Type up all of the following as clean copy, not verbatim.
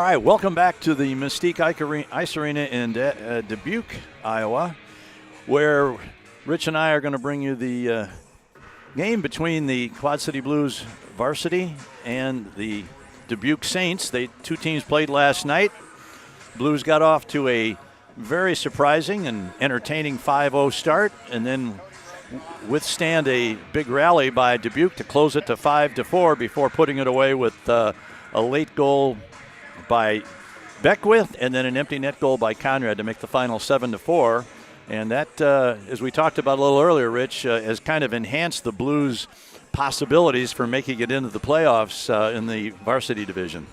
All right, welcome back to the Mystique Ice Arena in Dubuque, Iowa, where Rich and I are going to bring you the game between the Quad City Blues Varsity and the Dubuque Saints. Two teams played last night. Blues got off to a very surprising and entertaining 5-0 start, and then withstand a big rally by Dubuque to close it to 5-4 before putting it away with a late goal by Beckwith and then an empty net goal by Conrad to make the final 7-4. And that, as we talked about a little earlier, Rich, has kind of enhanced the Blues' possibilities for making it into the playoffs in the varsity division.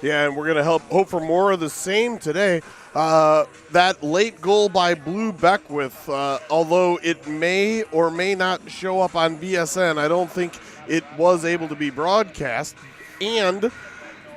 Yeah, and we're going to hope for more of the same today. That late goal by Blue Beckwith, although it may or may not show up on BSN, I don't think it was able to be broadcast. And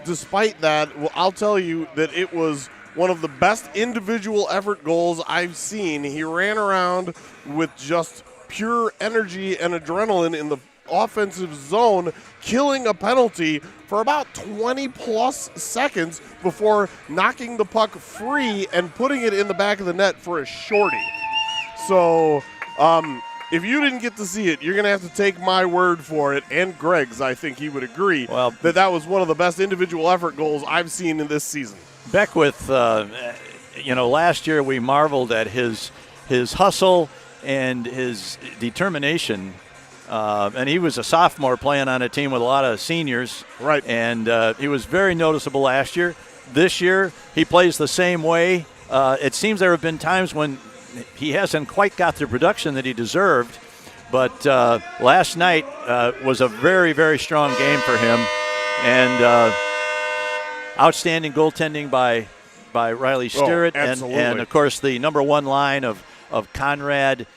despite that, I'll tell you that it was one of the best individual effort goals I've seen. He ran around with just pure energy and adrenaline in the offensive zone, killing a penalty for about 20-plus seconds before knocking the puck free and putting it in the back of the net for a shorty. So, if you didn't get to see it, you're going to have to take my word for it, and Greg's. I think he would agree that was one of the best individual effort goals I've seen in this season. Beckwith, last year we marveled at his hustle and his determination. And he was a sophomore playing on a team with a lot of seniors. Right. And he was very noticeable last year. This year, he plays the same way. It seems there have been times when he hasn't quite got the production that he deserved. But last night was a very, very strong game for him. And outstanding goaltending by Riley Sterrett. And, of course, the number one line of Conrad,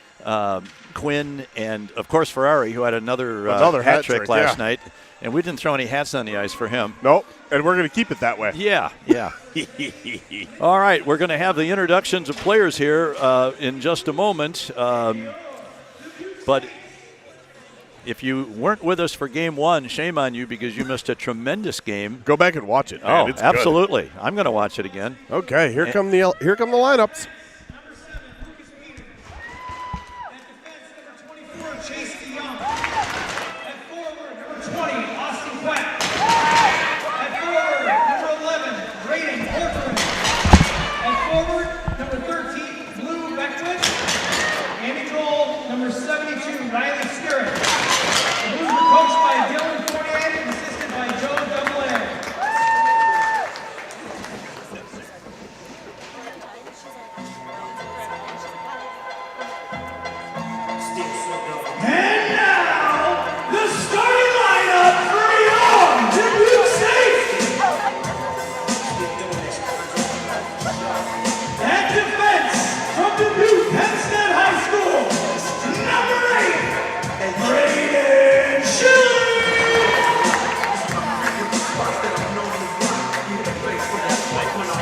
Quinn, and, of course, Ferrari, who had another hat trick last night. And we didn't throw any hats on the ice for him. Nope, and we're going to keep it that way. Yeah. All right, we're going to have the introductions of players here in just a moment. But if you weren't with us for Game 1, shame on you because you missed a tremendous game. Go back and watch it, man. Oh, it's absolutely. Good. I'm going to watch it again. Okay, here come the lineups. Riley Sterrett. The Blues were coached by Dylan Fournier and assisted by Joe Double-A. And now, the starting lineup for your Dubuque Saints. At defense from Dubuque Hempstead High School, number 8. Brayden Schilling!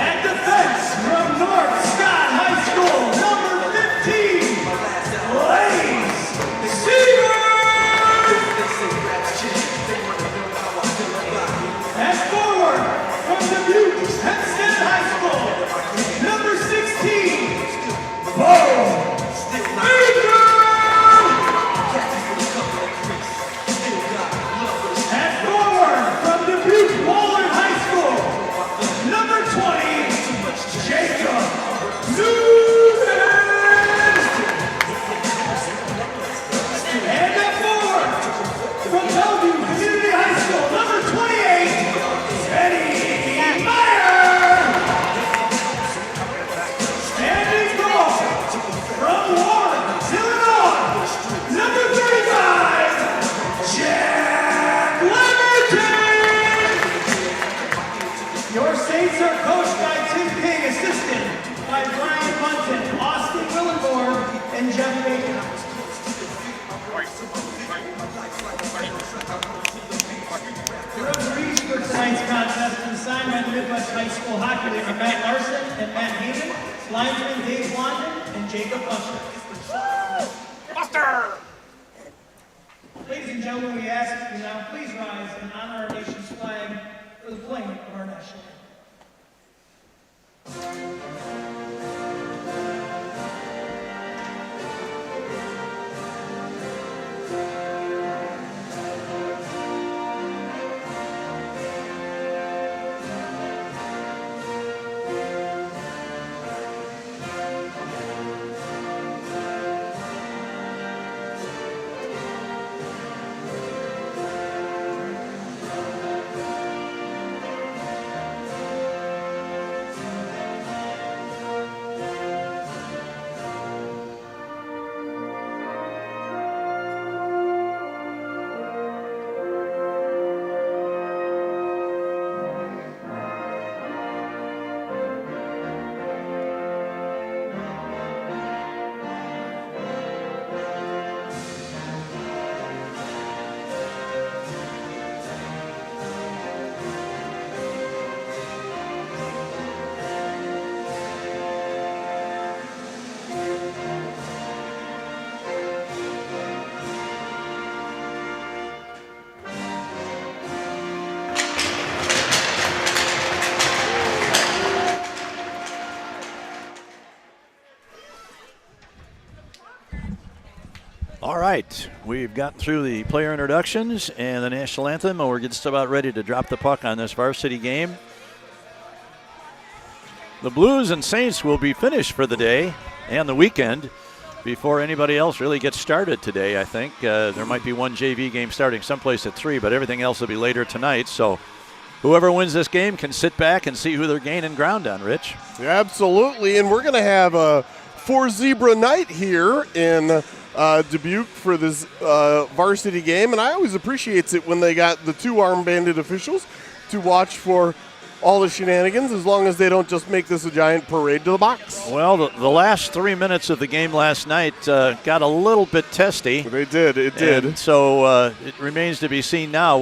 At defense from North Scott High School, number 15, Blaze Seaver! At forward from Dubuque Hempstead High School, number 16, Bo Baker! Your Saints are coached by Tim King, assisted by Brian Munton, Austin Willenborg, and Jeff Bacon. The referees for tonight's contest have been signed by the Midwest High School Hockey League Matt Larson and Matt Hayden, linesman Dave Blondin, and Jacob Buster. Buster! Ladies and gentlemen, we ask you now please rise and honor our nation's flag for the playing of our national anthem. All right, we've gotten through the player introductions and the national anthem, and we're just about ready to drop the puck on this varsity game. The Blues and Saints will be finished for the day and the weekend before anybody else really gets started today, I think. There might be one JV game starting someplace at 3, but everything else will be later tonight. So whoever wins this game can sit back and see who they're gaining ground on, Rich. Yeah, absolutely, and we're going to have a 4-zebra night here in Dubuque for this varsity game, and I always appreciate it when they got the 2 arm-banded officials to watch for all the shenanigans, as long as they don't just make this a giant parade to the box. Well, the last 3 minutes of the game last night got a little bit testy. They did, it did. And so it remains to be seen now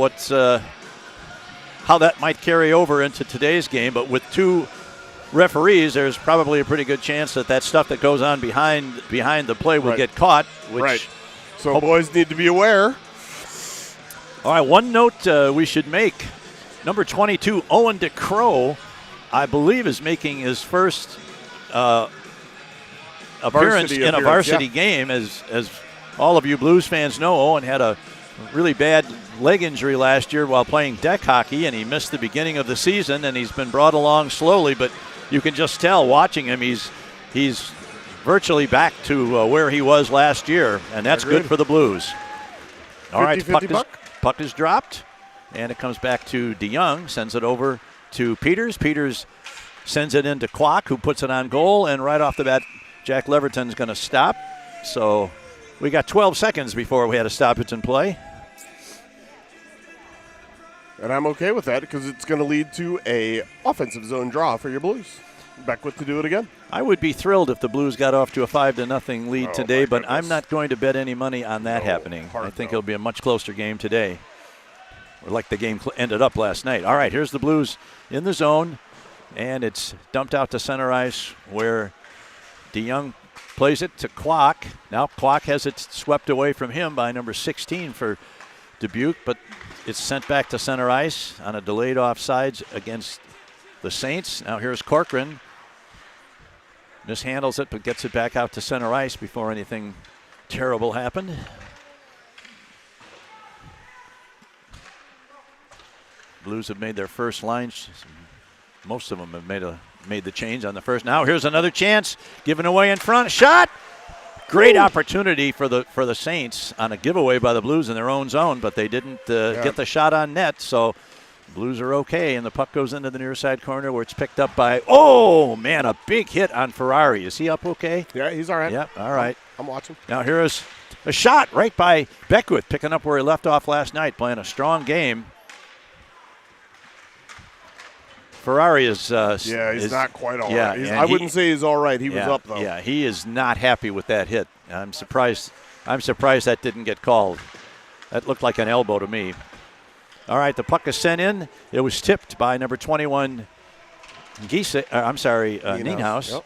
how that might carry over into today's game, but with 2 referees, there's probably a pretty good chance that stuff that goes on behind the play will get caught. Which So boys need to be aware. All right, one note we should make. Number 22, Owen DeCrow, I believe, is making his first appearance in a varsity game. As all of you Blues fans know, Owen had a really bad leg injury last year while playing deck hockey, and he missed the beginning of the season, and he's been brought along slowly, but you can just tell watching him, he's virtually back to where he was last year, and that's good for the Blues. All right, puck is dropped, and it comes back to DeYoung, sends it over to Peters. Peters sends it into Kwok, who puts it on goal, and right off the bat, Jack Leverton's going to stop. So we got 12 seconds before we had a stoppage in play. And I'm okay with that because it's going to lead to a offensive zone draw for your Blues. Beckwith to do it again. I would be thrilled if the Blues got off to a 5-0 lead today, but I'm not going to bet any money on that happening. I think it'll be a much closer game today, or like the game ended up last night. All right, here's the Blues in the zone, and it's dumped out to center ice where DeYoung plays it to Kwok. Now Kwok has it swept away from him by number 16 for Dubuque, but it's sent back to center ice on a delayed offsides against the Saints. Now here's Corcoran. Mishandles it, but gets it back out to center ice before anything terrible happened. Blues have made their first line. Most of them have made the change on the first. Now here's another chance, given away in front. Shot! Great opportunity for the Saints on a giveaway by the Blues in their own zone, but they didn't get the shot on net, so Blues are okay, and the puck goes into the near side corner where it's picked up by, a big hit on Ferrari. Is he up okay? Yeah, he's all right. Yep, all right. I'm watching. Now here's a shot right by Beckwith, picking up where he left off last night, playing a strong game. Ferrari is he's not quite all right. I wouldn't say he's all right. He was up, though. Yeah, he is not happy with that hit. I'm surprised that didn't get called. That looked like an elbow to me. All right, the puck is sent in. It was tipped by number 21, Nienhuis. Yep.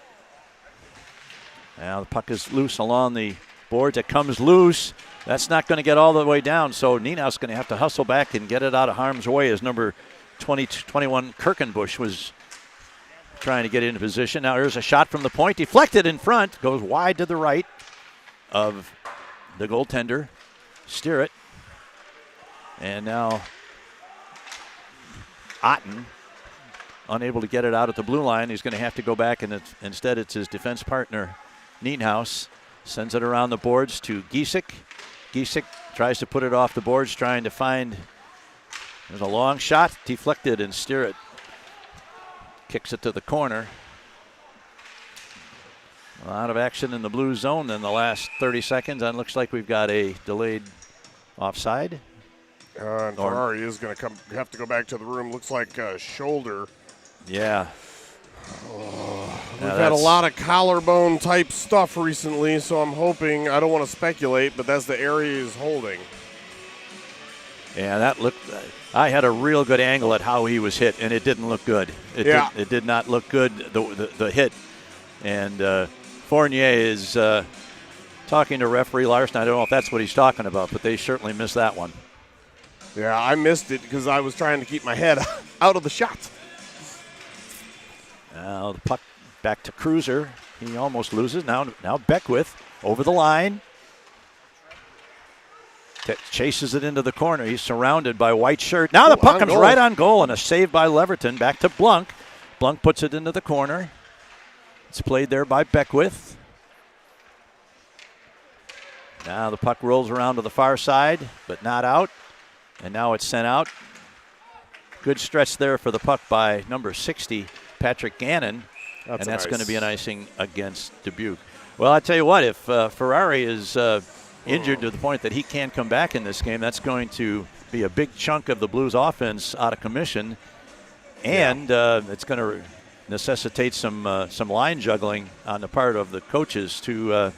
Now the puck is loose along the boards. It comes loose. That's not going to get all the way down, so Nienhuis is going to have to hustle back and get it out of harm's way as number 21 Kirkenbush was trying to get into position. Now here's a shot from the point, deflected in front, goes wide to the right of the goaltender, Steer it. And now Otten, unable to get it out at the blue line. He's going to have to go back, and instead it's his defense partner, Nienhaus, sends it around the boards to Giesek. Giesek tries to put it off the boards, trying to find, there's a long shot, deflected, and Steer it kicks it to the corner. A lot of action in the blue zone in the last 30 seconds, and it looks like we've got a delayed offside. And Ferrari is going to have to go back to the room. Looks like shoulder. Yeah. We've had a lot of collarbone type stuff recently, so I'm hoping, I don't want to speculate, but that's the area he's holding. Yeah, that looked, I had a real good angle at how he was hit, and it didn't look good. It did not look good, the hit. And Fournier is talking to referee Larson. I don't know if that's what he's talking about, but they certainly missed that one. Yeah, I missed it because I was trying to keep my head out of the shot. Now the puck back to Cruiser. He almost loses. Now Beckwith over the line. Chases it into the corner. He's surrounded by white shirt. Now the puck comes right on goal, and a save by Leverton. Back to Blunk. Blunk puts it into the corner. It's played there by Beckwith. Now the puck rolls around to the far side, but not out. And now it's sent out. Good stretch there for the puck by number 60, Patrick Gannon. That's going to be an icing against Dubuque. Well, I tell you what, if Ferrari is injured to the point that he can't come back in this game, that's going to be a big chunk of the Blues offense out of commission. And it's going to necessitate some line juggling on the part of the coaches to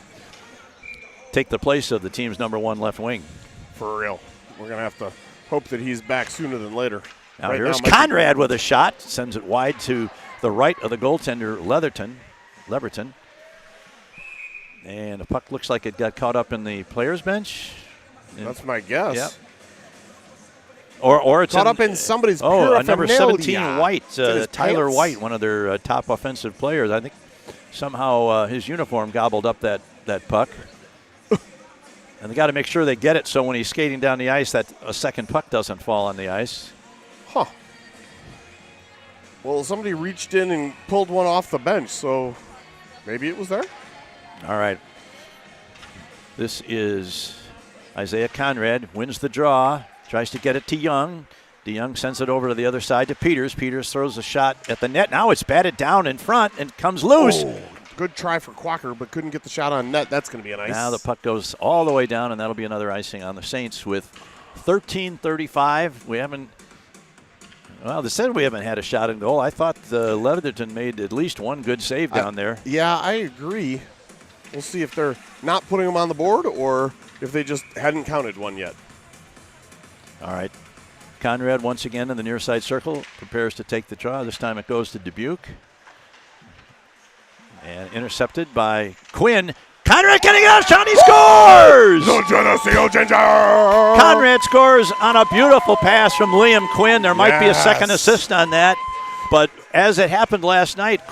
take the place of the team's number one left wing. For real. We're going to have to hope that he's back sooner than later. Now here's Conrad with a shot. Sends it wide to the right of the goaltender, Leverton. And the puck looks like it got caught up in the players' bench. That's my guess. Yep. Or it's caught up in somebody's number 17, White, Tyler White, one of their top offensive players. I think somehow his uniform gobbled up that puck. And they got to make sure they get it so when he's skating down the ice that a second puck doesn't fall on the ice. Huh. Well, somebody reached in and pulled one off the bench, so maybe it was there. All right. This is Isaiah Conrad, wins the draw, tries to get it to Young. DeYoung sends it over to the other side to Peters. Peters throws a shot at the net. Now it's batted down in front and comes loose. Oh, good try for Quacker, but couldn't get the shot on net. That's going to be an ice. Now the puck goes all the way down, and that'll be another icing on the Saints with 13:35. We haven't. Well, they said we haven't had a shot in goal. I thought Leatherton made at least one good save down there. Yeah, I agree. We'll see if they're not putting them on the board or if they just hadn't counted one yet. All right. Conrad once again in the near side circle, prepares to take the draw. This time it goes to Dubuque. And intercepted by Quinn. Conrad getting out, shot, he scores! Conrad scores on a beautiful pass from Liam Quinn. There might be a second assist on that. But as it happened last night,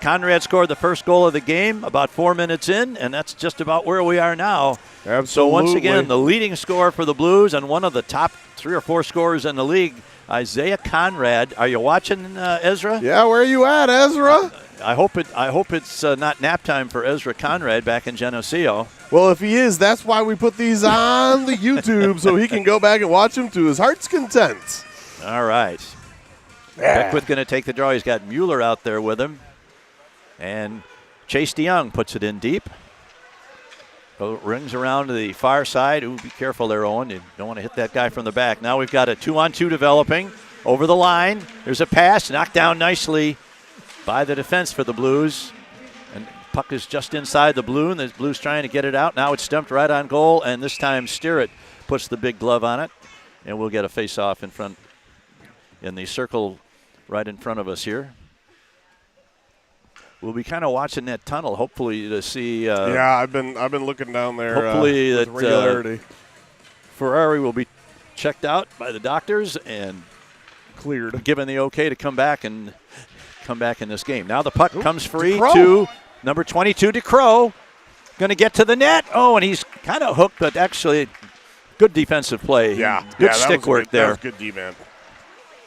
Conrad scored the first goal of the game about 4 minutes in, and that's just about where we are now. Absolutely. So once again, the leading scorer for the Blues and one of the top 3 or 4 scorers in the league, Isaiah Conrad. Are you watching, Ezra? Yeah, where are you at, Ezra? I hope it's not nap time for Ezra Conrad back in Geneseo. Well, if he is, that's why we put these on the YouTube so he can go back and watch them to his heart's content. All right. Beckwith going to take the draw. He's got Mueller out there with him. And Chase DeYoung puts it in deep. Rings around to the far side. Ooh, be careful there, Owen. You don't want to hit that guy from the back. Now we've got a 2-on-2 developing over the line. There's a pass knocked down nicely by the defense for the Blues. And puck is just inside the blue, and the Blues trying to get it out. Now it's stumped right on goal, and this time Steer puts the big glove on it. And we'll get a face-off in front in the circle right in front of us here. We'll be kind of watching that tunnel, hopefully, to see. Yeah, I've been looking down there. Hopefully with that regularity. Ferrari will be checked out by the doctors and cleared, given the okay to come back and come back in this game. Now the puck comes free DeCrow. to number 22, DeCrow. Going to get to the net. Oh, and he's kind of hooked, but actually good defensive play. Good stick work there. That was good D-man.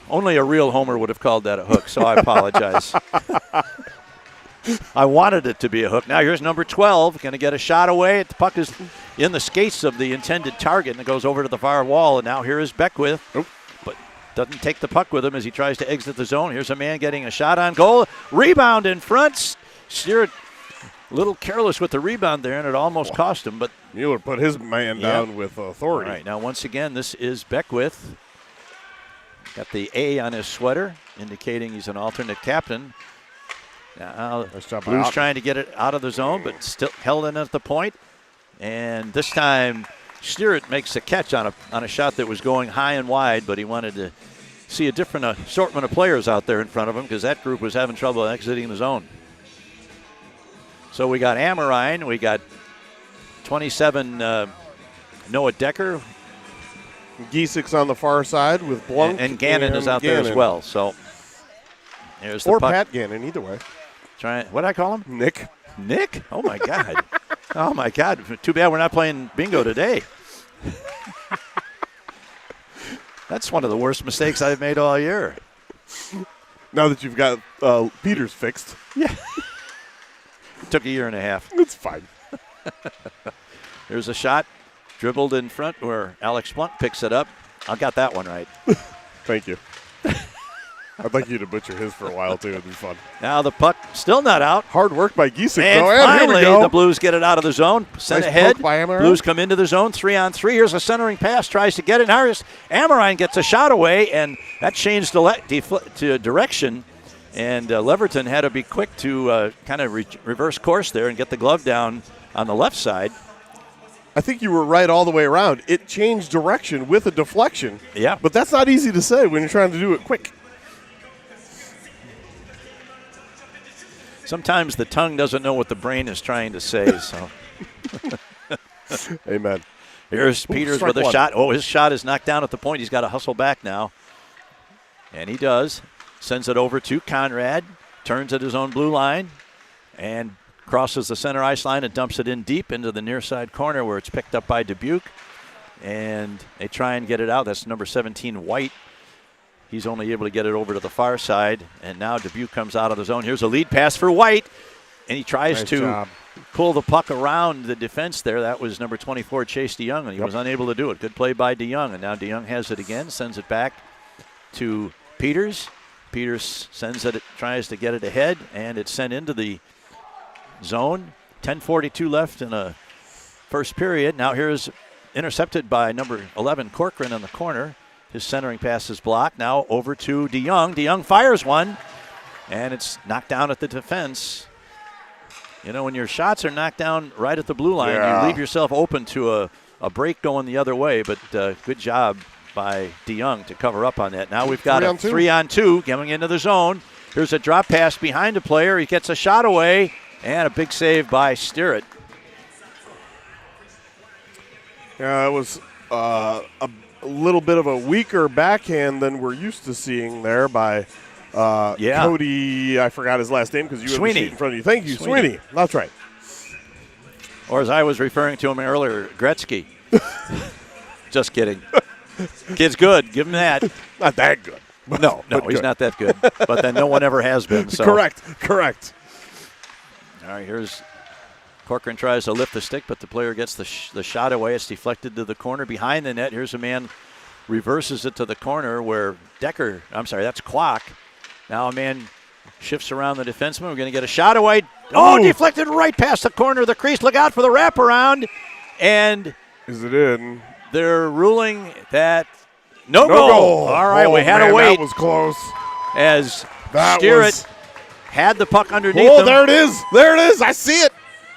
Only a real homer would have called that a hook, so I apologize. I wanted it to be a hook. Now here's number 12, going to get a shot away. The puck is in the skates of the intended target, and it goes over to the far wall. And now here is Beckwith, but doesn't take the puck with him as he tries to exit the zone. Here's a man getting a shot on goal. Rebound in front. Steer it a little careless with the rebound there, and it almost cost him. But Mueller put his man down with authority. All right, now once again, this is Beckwith. Got the A on his sweater, indicating he's an alternate captain. Now, Blues trying to get it out of the zone, but still held in at the point. And this time, Steerett makes a catch on a shot that was going high and wide, but he wanted to see a different assortment of players out there in front of him because that group was having trouble exiting the zone. So we got Amorine, we got 27 Noah Decker. Giesecks on the far side with Blunk. And Gannon is out there as well. So there's the or puck. Pat Gannon, either way. What did I call him? Nick. Nick? Oh, my God. Oh, my God. Too bad we're not playing bingo today. That's one of the worst mistakes I've made all year. Now that you've got Peters fixed. Yeah. It took a year and a half. It's fine. Here's a shot. Dribbled in front where Alex Blunt picks it up. I got that one right. Thank you. I'd like you to butcher his for a while, too. It'd be fun. Now the puck still not out. Hard work by Giesecke. And finally, the Blues get it out of the zone. Sent Nice ahead. poke by Amorine. Blues come into the zone, 3-on-3. Here's a centering pass. Tries to get it. Now Amorine gets a shot away, and that changed to direction. And Leverton had to be quick to kind of reverse course there and get the glove down on the left side. I think you were right all the way around. It changed direction with a deflection. Yeah. But that's not easy to say when you're trying to do it quick. Sometimes the tongue doesn't know what the brain is trying to say. So Amen. Here's Peters with a shot. Oh, his shot is knocked down at the point. He's got to hustle back now. And he does. Sends it over to Conrad. Turns at his own blue line. And crosses the center ice line and dumps it in deep into the near side corner where it's picked up by Dubuque. And they try and get it out. That's number 17, White. He's only able to get it over to the far side. And now Dubuque comes out of the zone. Here's a lead pass for White. And he tries to pull the puck around the defense there. That was number 24, Chase DeYoung, and he was unable to do it. Good play by DeYoung. And now DeYoung has it again, sends it back to Peters. Peters sends it, tries to get it ahead, and it's sent into the zone. 10:42 left in a first period. Now here's intercepted by number 11, Corcoran, in the corner. His centering pass is blocked. Now over to DeYoung. DeYoung fires one, and it's knocked down at the defense. You know, when your shots are knocked down right at the blue line, you leave yourself open to a break going the other way, but good job by DeYoung to cover up on that. Now we've got a 3-on-2 coming into the zone. Here's a drop pass behind a player. He gets a shot away, and a big save by Steerett. Yeah, it was a little bit of a weaker backhand than we're used to seeing there by Cody. I forgot his last name because you have the sheet in front of you. Thank you, Sweeney. That's right. Or as I was referring to him earlier, Gretzky. Just kidding. Kid's good. Give him that. Not that good. No, he's not that good. But then no one ever has been. So. Correct. All right, here's Corcoran tries to lift the stick, but the player gets the shot away. It's deflected to the corner behind the net. Here's a man reverses it to the corner where that's Kwok. Now a man shifts around the defenseman. We're going to get a shot away. Oh, deflected right past the corner of the crease. Look out for the wraparound. And is it in? They're ruling that no goal. All right, we had to wait. That was close. As Steerett had the puck underneath him. There it is. I see it.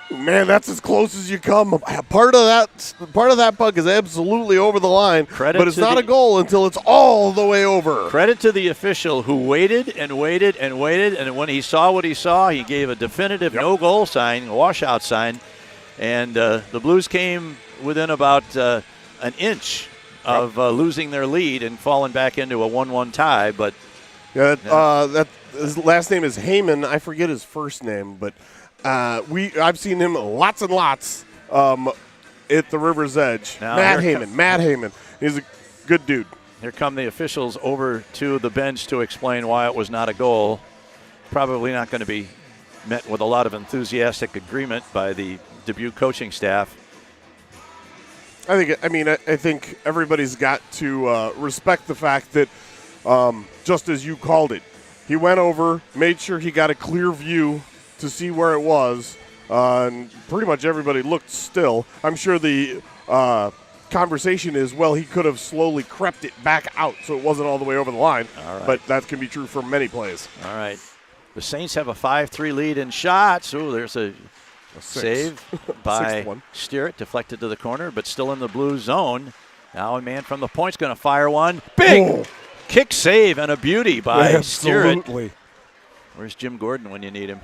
Man, that's as close as you come. Part of that puck is absolutely over the line, but it's not a goal until it's all the way over. Credit to the official who waited and waited and waited, and when he saw what he saw, he gave a definitive no-goal sign, a washout sign, and the Blues came within about an inch of losing their lead and falling back into a 1-1 tie. But that his last name is Heyman. I forget his first name, but I've seen him lots and lots at the River's Edge. Now, Matt Heyman. He's a good dude. Here come the officials over to the bench to explain why it was not a goal. Probably not going to be met with a lot of enthusiastic agreement by the Dubuque coaching staff. I think everybody's got to respect the fact that, just as you called it, he went over, made sure he got a clear view to see where it was, and pretty much everybody looked still. I'm sure the conversation is, well, he could have slowly crept it back out so it wasn't all the way over the line, but that can be true for many plays. All right. The Saints have a 5-3 lead in shots. Ooh, there's a save by Steeritt, deflected to the corner, but still in the blue zone. Now a man from the point's going to fire one. Big kick save and a beauty by Steeritt. Absolutely. Where's Jim Gordon when you need him?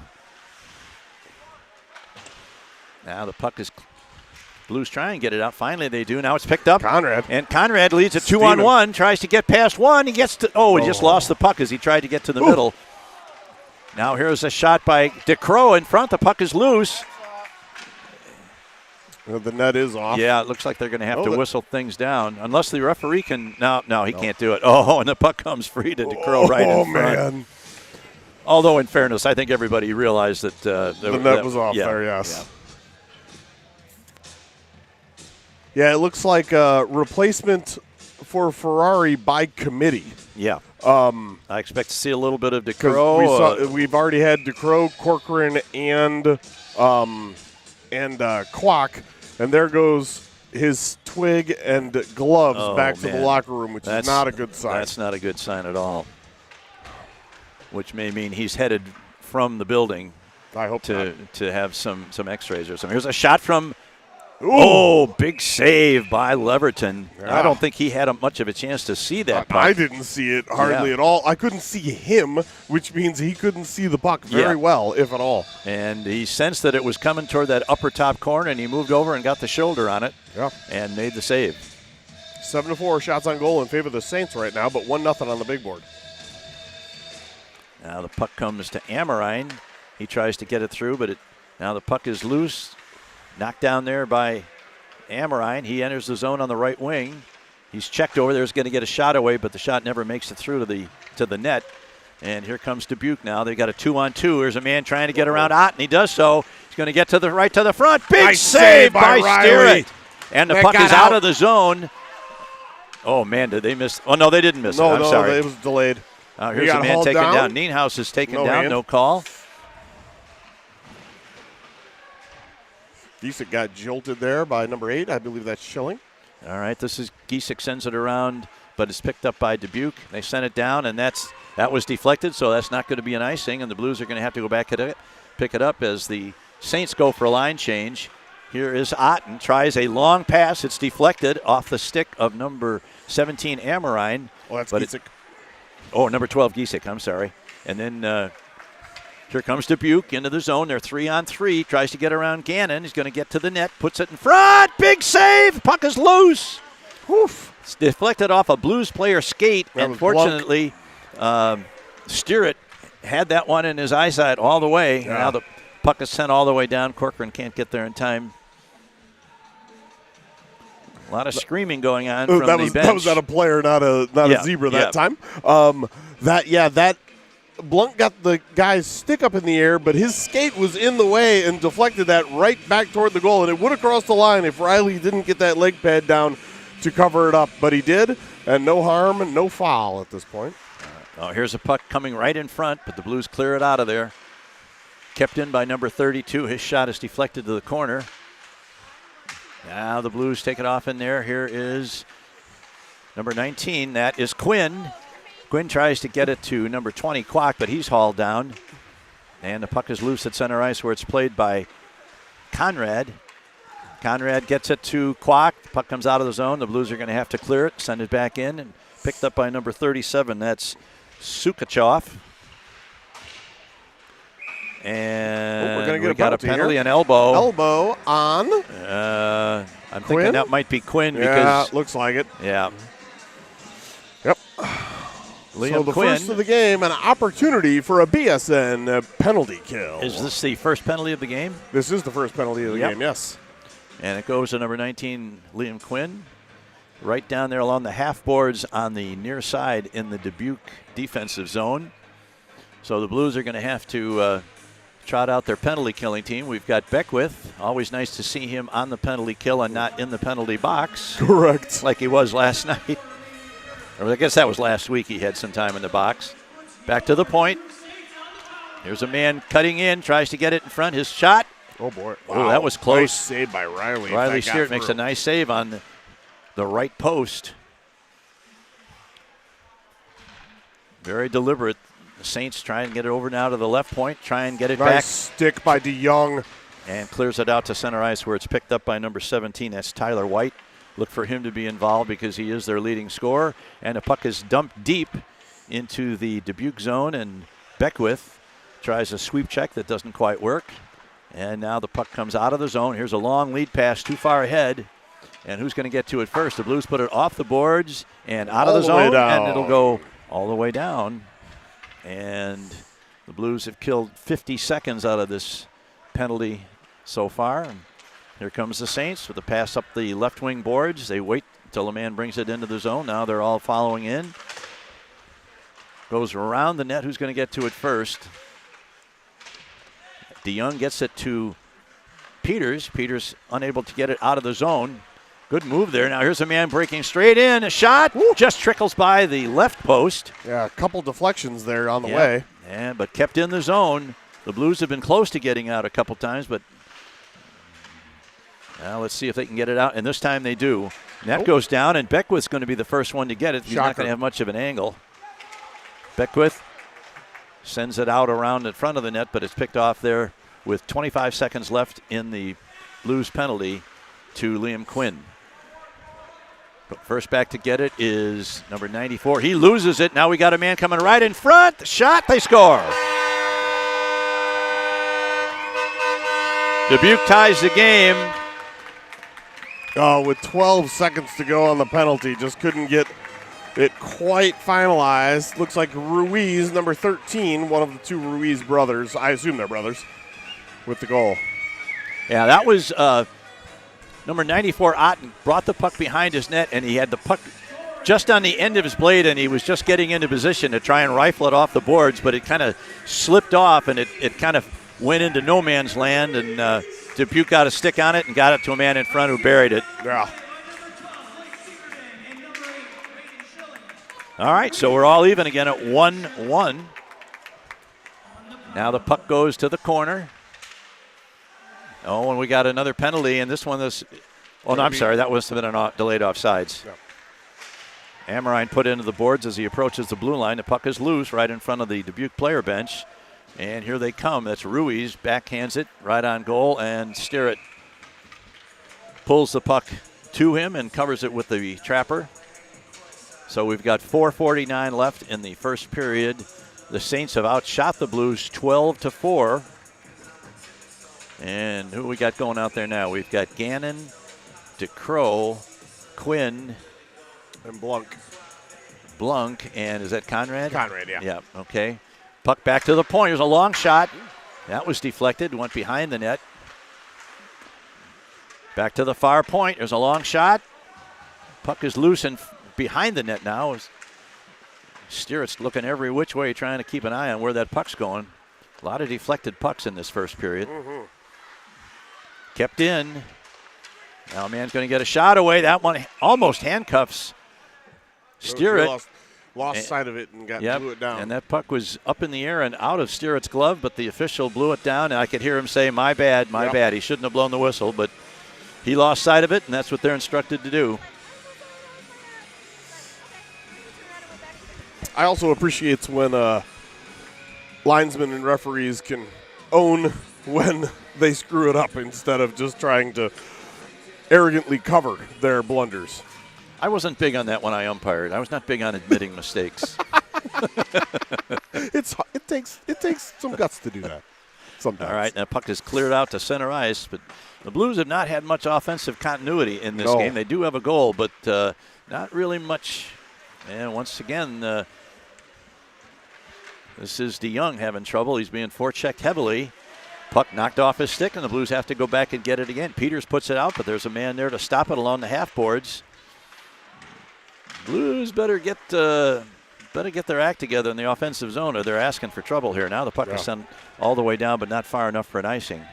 Now the puck is Blues try and get it out. Finally they do. Now it's picked up. Conrad. And Conrad leads a 2-on-1. Tries to get past one. He gets to, he just lost the puck as he tried to get to the middle. Now here's a shot by DeCrow in front. The puck is loose. The net is off. Yeah, it looks like they're going to have to whistle things down. Unless the referee can. No, he can't do it. Oh, and the puck comes free to DeCrow right in front. Oh, man. Although, in fairness, I think everybody realized that the net was off there, yes. Yeah, it looks like a replacement for Ferrari by committee. Yeah. I expect to see a little bit of DeCrow. We've already had DeCrow, Corcoran, and Kwok, and there goes his twig and gloves back to the locker room, which is not a good sign. That's not a good sign at all. Which may mean he's headed from the building. I hope to have some X-rays or something. Here's a shot from. Oh, big save by Leverton. Yeah. I don't think he had much of a chance to see that puck. I didn't see it hardly at all. I couldn't see him, which means he couldn't see the puck very well, if at all. And he sensed that it was coming toward that upper top corner, and he moved over and got the shoulder on it and made the save. 7-4 shots on goal in favor of the Saints right now, but 1-0 on the big board. Now the puck comes to Amorine. He tries to get it through, but now the puck is loose. Knocked down there by Amorine. He enters the zone on the right wing. He's checked over there. He's going to get a shot away, but the shot never makes it through to the net. And here comes Dubuque now. They've got a 2-on-2. There's a man trying to get around Ott, and he does so. He's going to get to the right to the front. Big nice save by Steeritt. And the puck is out of the zone. Oh, man, did they miss? Oh, no, they didn't miss it. I'm sorry. It was delayed. Here's a man taken down. Nienhaus is taken down. No call. Giesick got jolted there by number 8. I believe that's Schilling. All right, this is Giesick sends it around, but it's picked up by Dubuque. They sent it down, and that was deflected, so that's not going to be an icing, and the Blues are going to have to go back and pick it up as the Saints go for a line change. Here is Otten, tries a long pass. It's deflected off the stick of number 17, Amorine. Oh, that's Giesick. Number 12, Giesick, I'm sorry. And then here comes Dubuque into the zone. They're 3-on-3. Tries to get around Gannon. He's going to get to the net. Puts it in front. Big save. Puck is loose. Woof. It's deflected off a Blues player skate. Unfortunately, Steeritt had that one in his eyesight all the way. Yeah. Now the puck is sent all the way down. Corcoran can't get there in time. A lot of screaming going on from the bench. That was not a player, not a zebra that time. That Blunt got the guy's stick up in the air, but his skate was in the way and deflected that right back toward the goal, and it would have crossed the line if Riley didn't get that leg pad down to cover it up, but he did, and no harm and no foul at this point. Here's a puck coming right in front, but the Blues clear it out of there. Kept in by number 32. His shot is deflected to the corner. Now the Blues take it off in there. Here is number 19. That is Quinn. Quinn tries to get it to number 20, Kwok, but he's hauled down. And the puck is loose at center ice where it's played by Conrad. Conrad gets it to Kwok. The puck comes out of the zone. The Blues are going to have to clear it, send it back in, and picked up by number 37. That's Sukachoff. And we're going to get a penalty, an elbow. Elbow on. I'm thinking that might be Quinn. Yeah, looks like it. Yeah. Yep. So the Quinn. first of the game, an opportunity for a BSN penalty kill. Is this the first penalty of the game? This is the first penalty of the game, yes. And it goes to number 19, Liam Quinn, right down there along the half boards on the near side in the Dubuque defensive zone. So the Blues are going to have to trot out their penalty killing team. We've got Beckwith. Always nice to see him on the penalty kill and not in the penalty box. Correct. Like he was last night. Or I guess that was last week. He had some time in the box. Back to the point. Here's a man cutting in, tries to get it in front. His shot. Oh, boy. Wow. Oh, that was close. Nice save by Riley. Riley Stewart makes a nice save on the right post. Very deliberate. The Saints try and get it over now to the left point. Try and get it back. Nice stick by DeYoung. And clears it out to center ice where it's picked up by number 17. That's Tyler White. Look for him to be involved because he is their leading scorer. And the puck is dumped deep into the Dubuque zone. And Beckwith tries a sweep check that doesn't quite work. And now the puck comes out of the zone. Here's a long lead pass too far ahead. And who's going to get to it first? The Blues put it off the boards and out of the zone. And it'll go all the way down. And the Blues have killed 50 seconds out of this penalty so far. And here comes the Saints with a pass up the left wing boards. They wait until the man brings it into the zone. Now they're all following in. Goes around the net. Who's going to get to it first? DeYoung gets it to Peters. Peters unable to get it out of the zone. Good move there. Now here's a man breaking straight in. A shot just trickles by the left post. Yeah, a couple deflections there on the way. Yeah, but kept in the zone. The Blues have been close to getting out a couple times, but now let's see if they can get it out. And this time they do. And that goes down, and Beckwith's going to be the first one to get it. He's not going to have much of an angle. Beckwith sends it out around in front of the net, but it's picked off there with 25 seconds left in the Blues penalty to Liam Quinn. But first back to get it is number 94. He loses it. Now we got a man coming right in front. The shot, they score. Dubuque ties the game. With 12 seconds to go on the penalty, just couldn't get it quite finalized. Looks like Ruiz, number 13, one of the two Ruiz brothers, I assume they're brothers, with the goal. Yeah, that was number 94, Otten, brought the puck behind his net, and he had the puck just on the end of his blade, and he was just getting into position to try and rifle it off the boards, but it kind of slipped off, and it kind of went into no man's land, and Dubuque got a stick on it and got it to a man in front who buried it. Yeah. All right, so we're all even again at 1-1. Now the puck goes to the corner. Oh, and we got another penalty, and this one is, oh, no, I'm sorry, that must have been a delayed offsides. Yep. Amorine put into the boards as he approaches the blue line. The puck is loose right in front of the Dubuque player bench. And here they come. That's Ruiz, backhands it right on goal, and Sterrett pulls the puck to him and covers it with the trapper. So we've got 4:49 left in the first period. The Saints have outshot the Blues 12-4. And who we got going out there now? We've got Gannon, DeCrow, Quinn, And Blunk. And is that Conrad? Conrad, yeah. Yeah, okay. Puck back to the point. Here's a long shot. That was deflected, went behind the net. Back to the far point. There's a long shot. Puck is loose and behind the net now. Sterrett's looking every which way, trying to keep an eye on where that puck's going. A lot of deflected pucks in this first period. Mm-hmm. Kept in. Now a man's going to get a shot away. That one almost handcuffs Sterrett. Lost sight of it and blew it down. And that puck was up in the air and out of Sterrett's glove, but the official blew it down, and I could hear him say, my bad. He shouldn't have blown the whistle, but he lost sight of it, and that's what they're instructed to do. I also appreciate when linesmen and referees can own when they screw it up instead of just trying to arrogantly cover their blunders. I wasn't big on that when I umpired. I was not big on admitting mistakes. It takes some guts to do that sometimes. All right, that puck is cleared out to center ice, but the Blues have not had much offensive continuity in this game. They do have a goal, but not really much. And once again, This is DeYoung having trouble. He's being forechecked heavily. Puck knocked off his stick, and the Blues have to go back and get it again. Peters puts it out, but there's a man there to stop it along the half boards. Blues better get their act together in the offensive zone, or they're asking for trouble here. Now the puck is sent all the way down, but not far enough for an icing.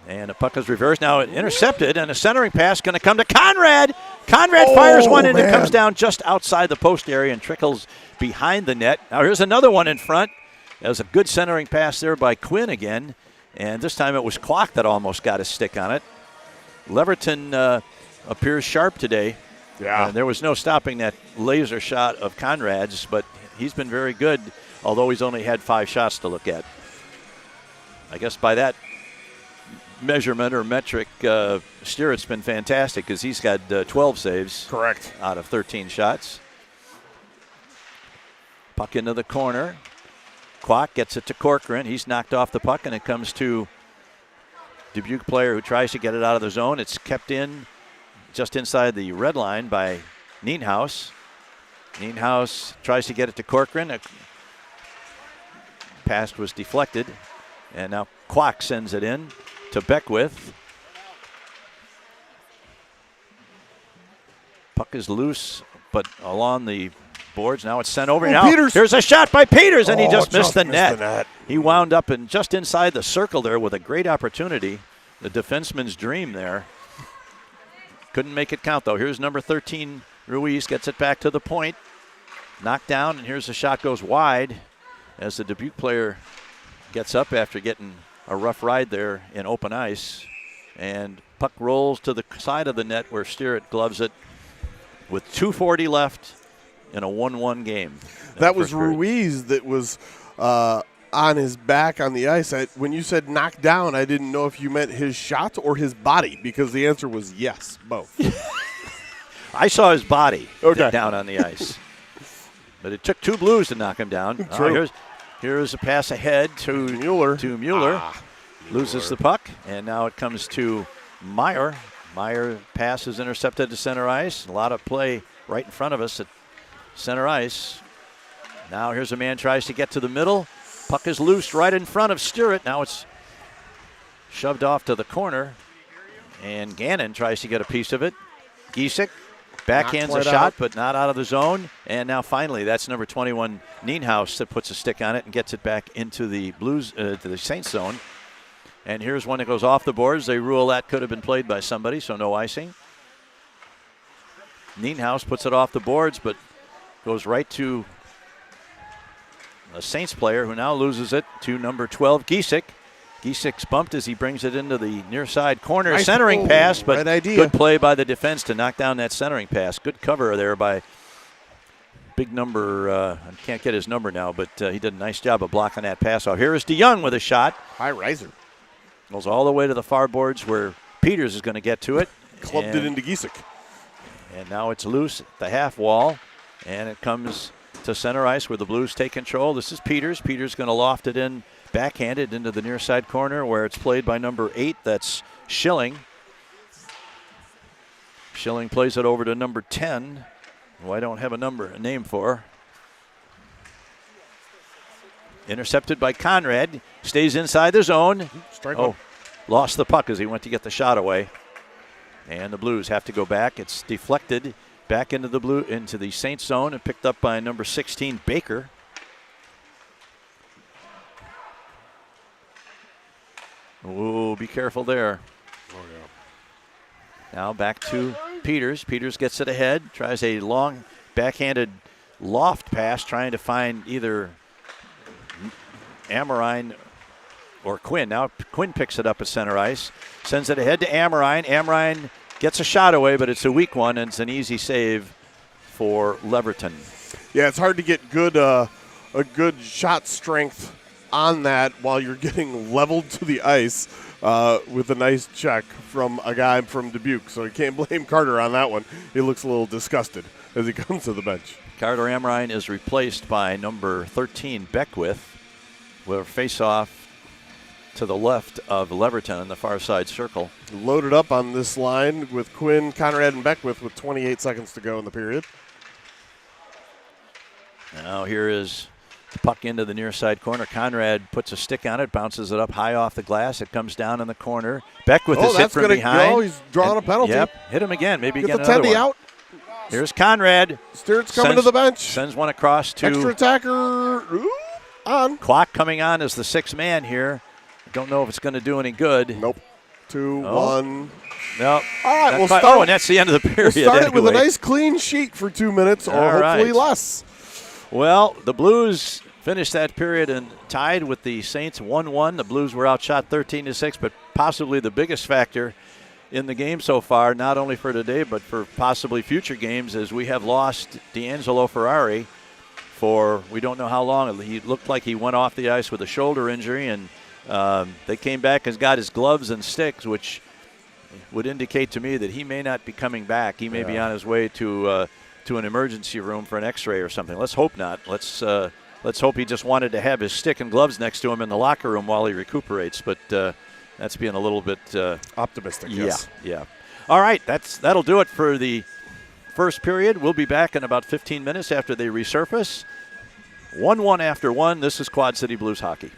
And the puck is reversed. Now it intercepted, and a centering pass going to come to Conrad. Conrad fires one, and it comes down just outside the post area and trickles behind the net. Now here's another one in front. That was a good centering pass there by Quinn again. And this time it was Clock that almost got a stick on it. Leverton appears sharp today. Yeah. There was no stopping that laser shot of Conrad's, but he's been very good, although he's only had 5 shots to look at. I guess by that measurement or metric, Stewart's been fantastic because he's got 12 saves. Correct. Out of 13 shots. Puck into the corner. Kwok gets it to Corcoran. He's knocked off the puck, and it comes to Dubuque player who tries to get it out of the zone. It's kept in just inside the red line by Nienhuis. Nienhuis tries to get it to Corcoran. A pass was deflected, and now Kwok sends it in to Beckwith. Puck is loose, but along the boards. Now it's sent over. Now Peters. Here's a shot by Peters, and he just missed the net. the net. He wound up in just inside the circle there with a great opportunity. The defenseman's dream there. Couldn't make it count, though. Here's number 13, Ruiz, gets it back to the point. Knocked down, and here's the shot goes wide as the Dubuque player gets up after getting a rough ride there in open ice. And puck rolls to the side of the net where Stewart gloves it with 2:40 left in a 1-1 game. That was Ruiz that was on his back on the ice. When you said knocked down, I didn't know if you meant his shot or his body, because the answer was yes, both. I saw his body down on the ice. But it took 2 Blues to knock him down. Here's a pass ahead to Mueller. Loses the puck, and now it comes to Meyer. Meyer pass is intercepted to center ice. A lot of play right in front of us at center ice. Now here's a man tries to get to the middle. Puck is loose right in front of Stewart. Now it's shoved off to the corner, and Gannon tries to get a piece of it. Giesek backhands a shot, but not out of the zone. And now finally, that's number 21, Nienhuis, that puts a stick on it and gets it back into the Blues, to the Saints zone. And here's one that goes off the boards. They rule that could have been played by somebody, so no icing. Nienhuis puts it off the boards, but goes right to a Saints player who now loses it to number 12, Giesek. Giesek's bumped as he brings it into the near side corner. Nice centering pass, but good play by the defense to knock down that centering pass. Good cover there by big number, I can't get his number now, but he did a nice job of blocking that pass off. Here is DeYoung with a shot. High riser. Goes all the way to the far boards where Peters is going to get to it. Clubbed it into Giesek. And now it's loose at the half wall, and it comes to center ice where the Blues take control. This is Peters. Peters going to loft it in, backhanded into the near side corner where it's played by number 8. That's Schilling. Schilling plays it over to number 10, who I don't have a name for. Intercepted by Conrad. Stays inside the zone. Lost the puck as he went to get the shot away. And the Blues have to go back. It's deflected back into the Saints zone and picked up by number 16, Baker. Oh, be careful there. Now back to Peters. Peters gets it ahead, tries a long backhanded loft pass, trying to find either Amorine or Quinn. Now Quinn picks it up at center ice, sends it ahead to Amorine. Amorine gets a shot away, but it's a weak one, and it's an easy save for Leverton. Yeah, it's hard to get a good shot strength on that while you're getting leveled to the ice with a nice check from a guy from Dubuque. So you can't blame Carter on that one. He looks a little disgusted as he comes to the bench. Carter Amorine is replaced by number 13, Beckwith. Will face off to the left of Leverton in the far side circle. Loaded up on this line with Quinn, Conrad, and Beckwith with 28 seconds to go in the period. Now here is Puck into the near side corner. Conrad puts a stick on it, bounces it up high off the glass. It comes down in the corner. Beckwith is hit that's from gonna behind. go. He's drawing a penalty. Yep, hit him again. Maybe Get get the another tendy one. out. Here's Conrad. Stewart's coming to the bench. Sends one across to Extra attacker on. Clock coming on as the sixth man here. Don't know if it's going to do any good. Nope. 2-1. No. All right, we'll quite, start. and that's the end of the period. We'll start it with a anyway. nice clean sheet for 2 minutes, or All hopefully right. less. Well, the Blues finished that period and tied with the Saints 1-1. The Blues were outshot 13-6, but possibly the biggest factor in the game so far, not only for today but for possibly future games, as we have lost D'Angelo Ferrari for we don't know how long. He looked like he went off the ice with a shoulder injury, and they came back and got his gloves and sticks, which would indicate to me that he may not be coming back. He may be on his way to an emergency room for an X-ray or something. Let's hope not. Let's hope he just wanted to have his stick and gloves next to him in the locker room while he recuperates. But that's being a little bit Optimistic, yes. Yeah. All right, that'll do it for the first period. We'll be back in about 15 minutes after they resurface. 1-1 after one. This is Quad City Blues hockey.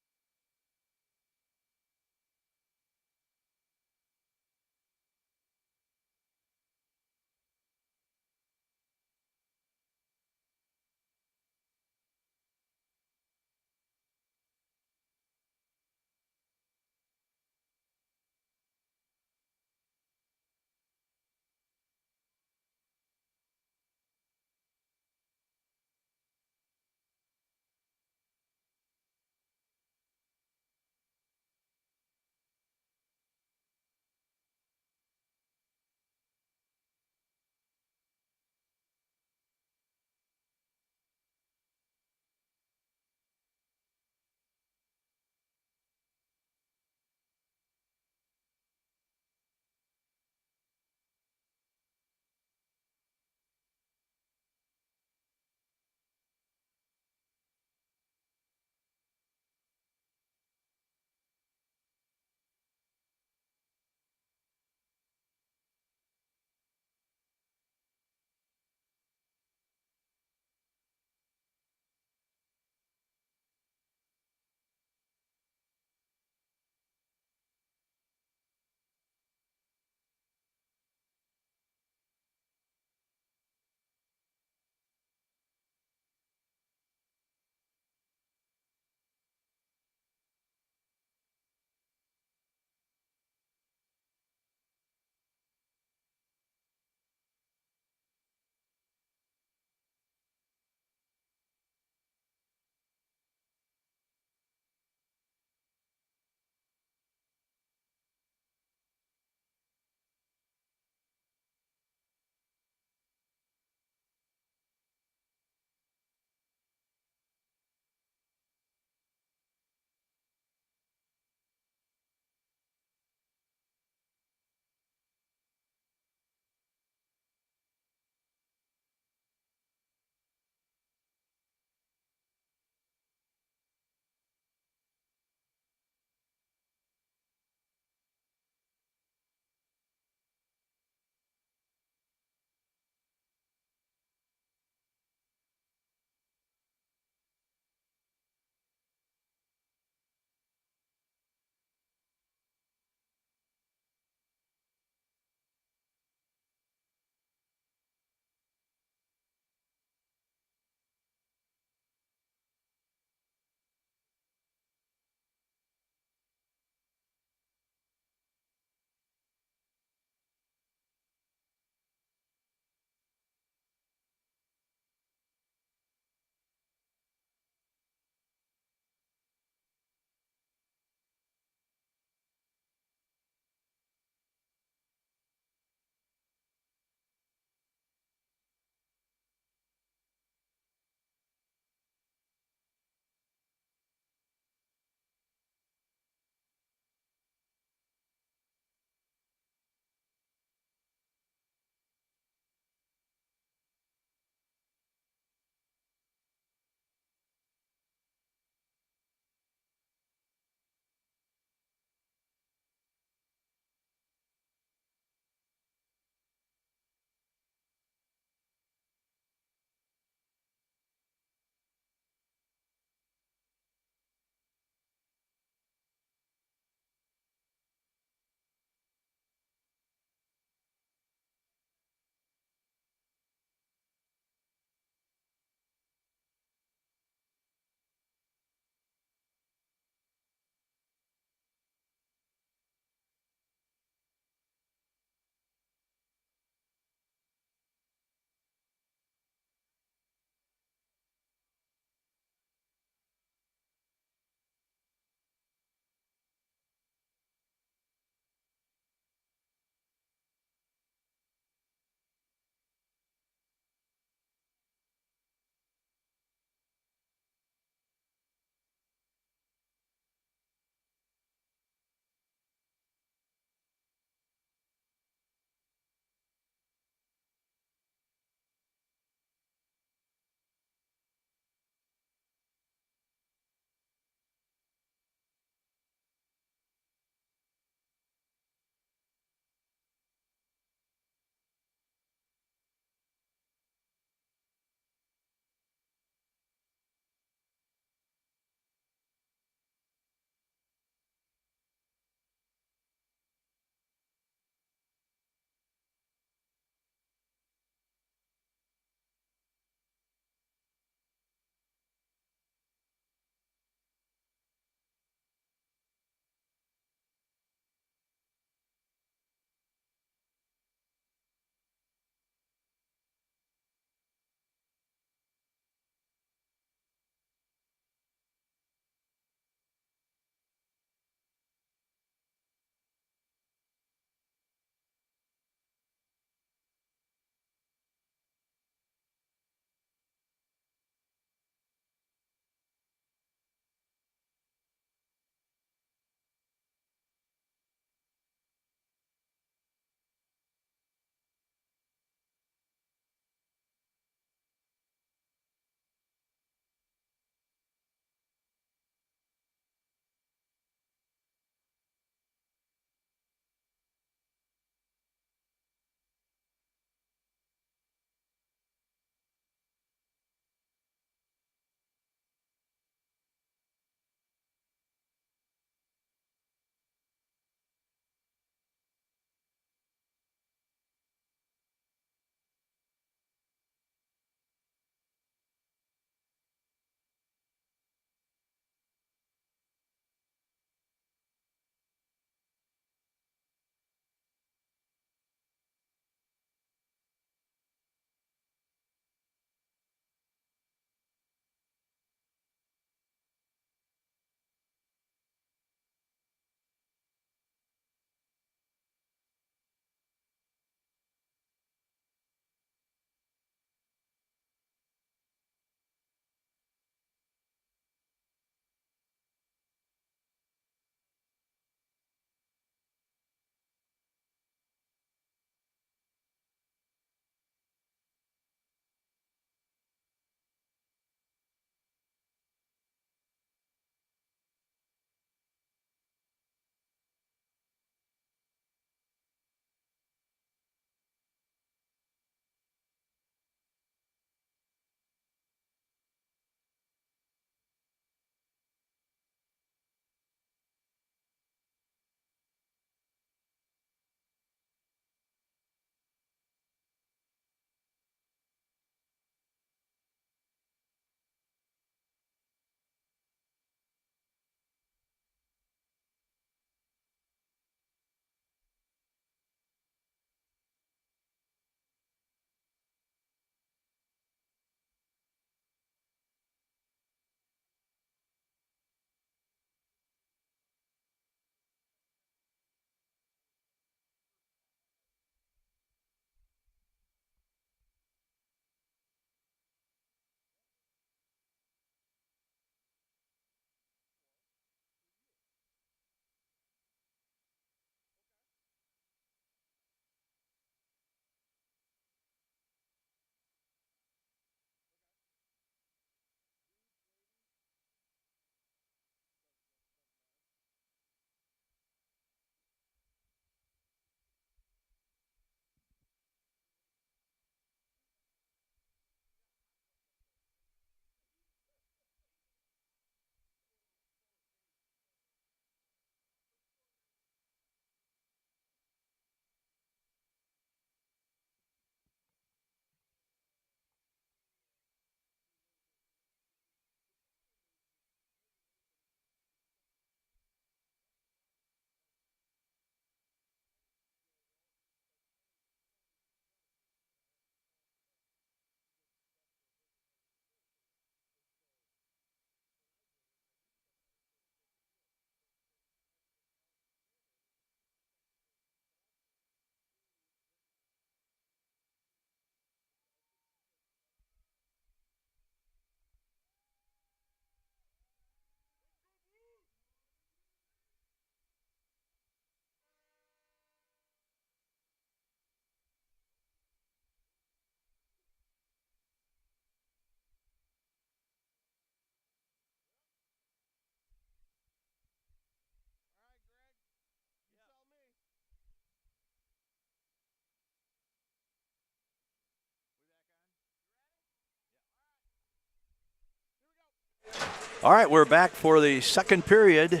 All right, we're back for the second period.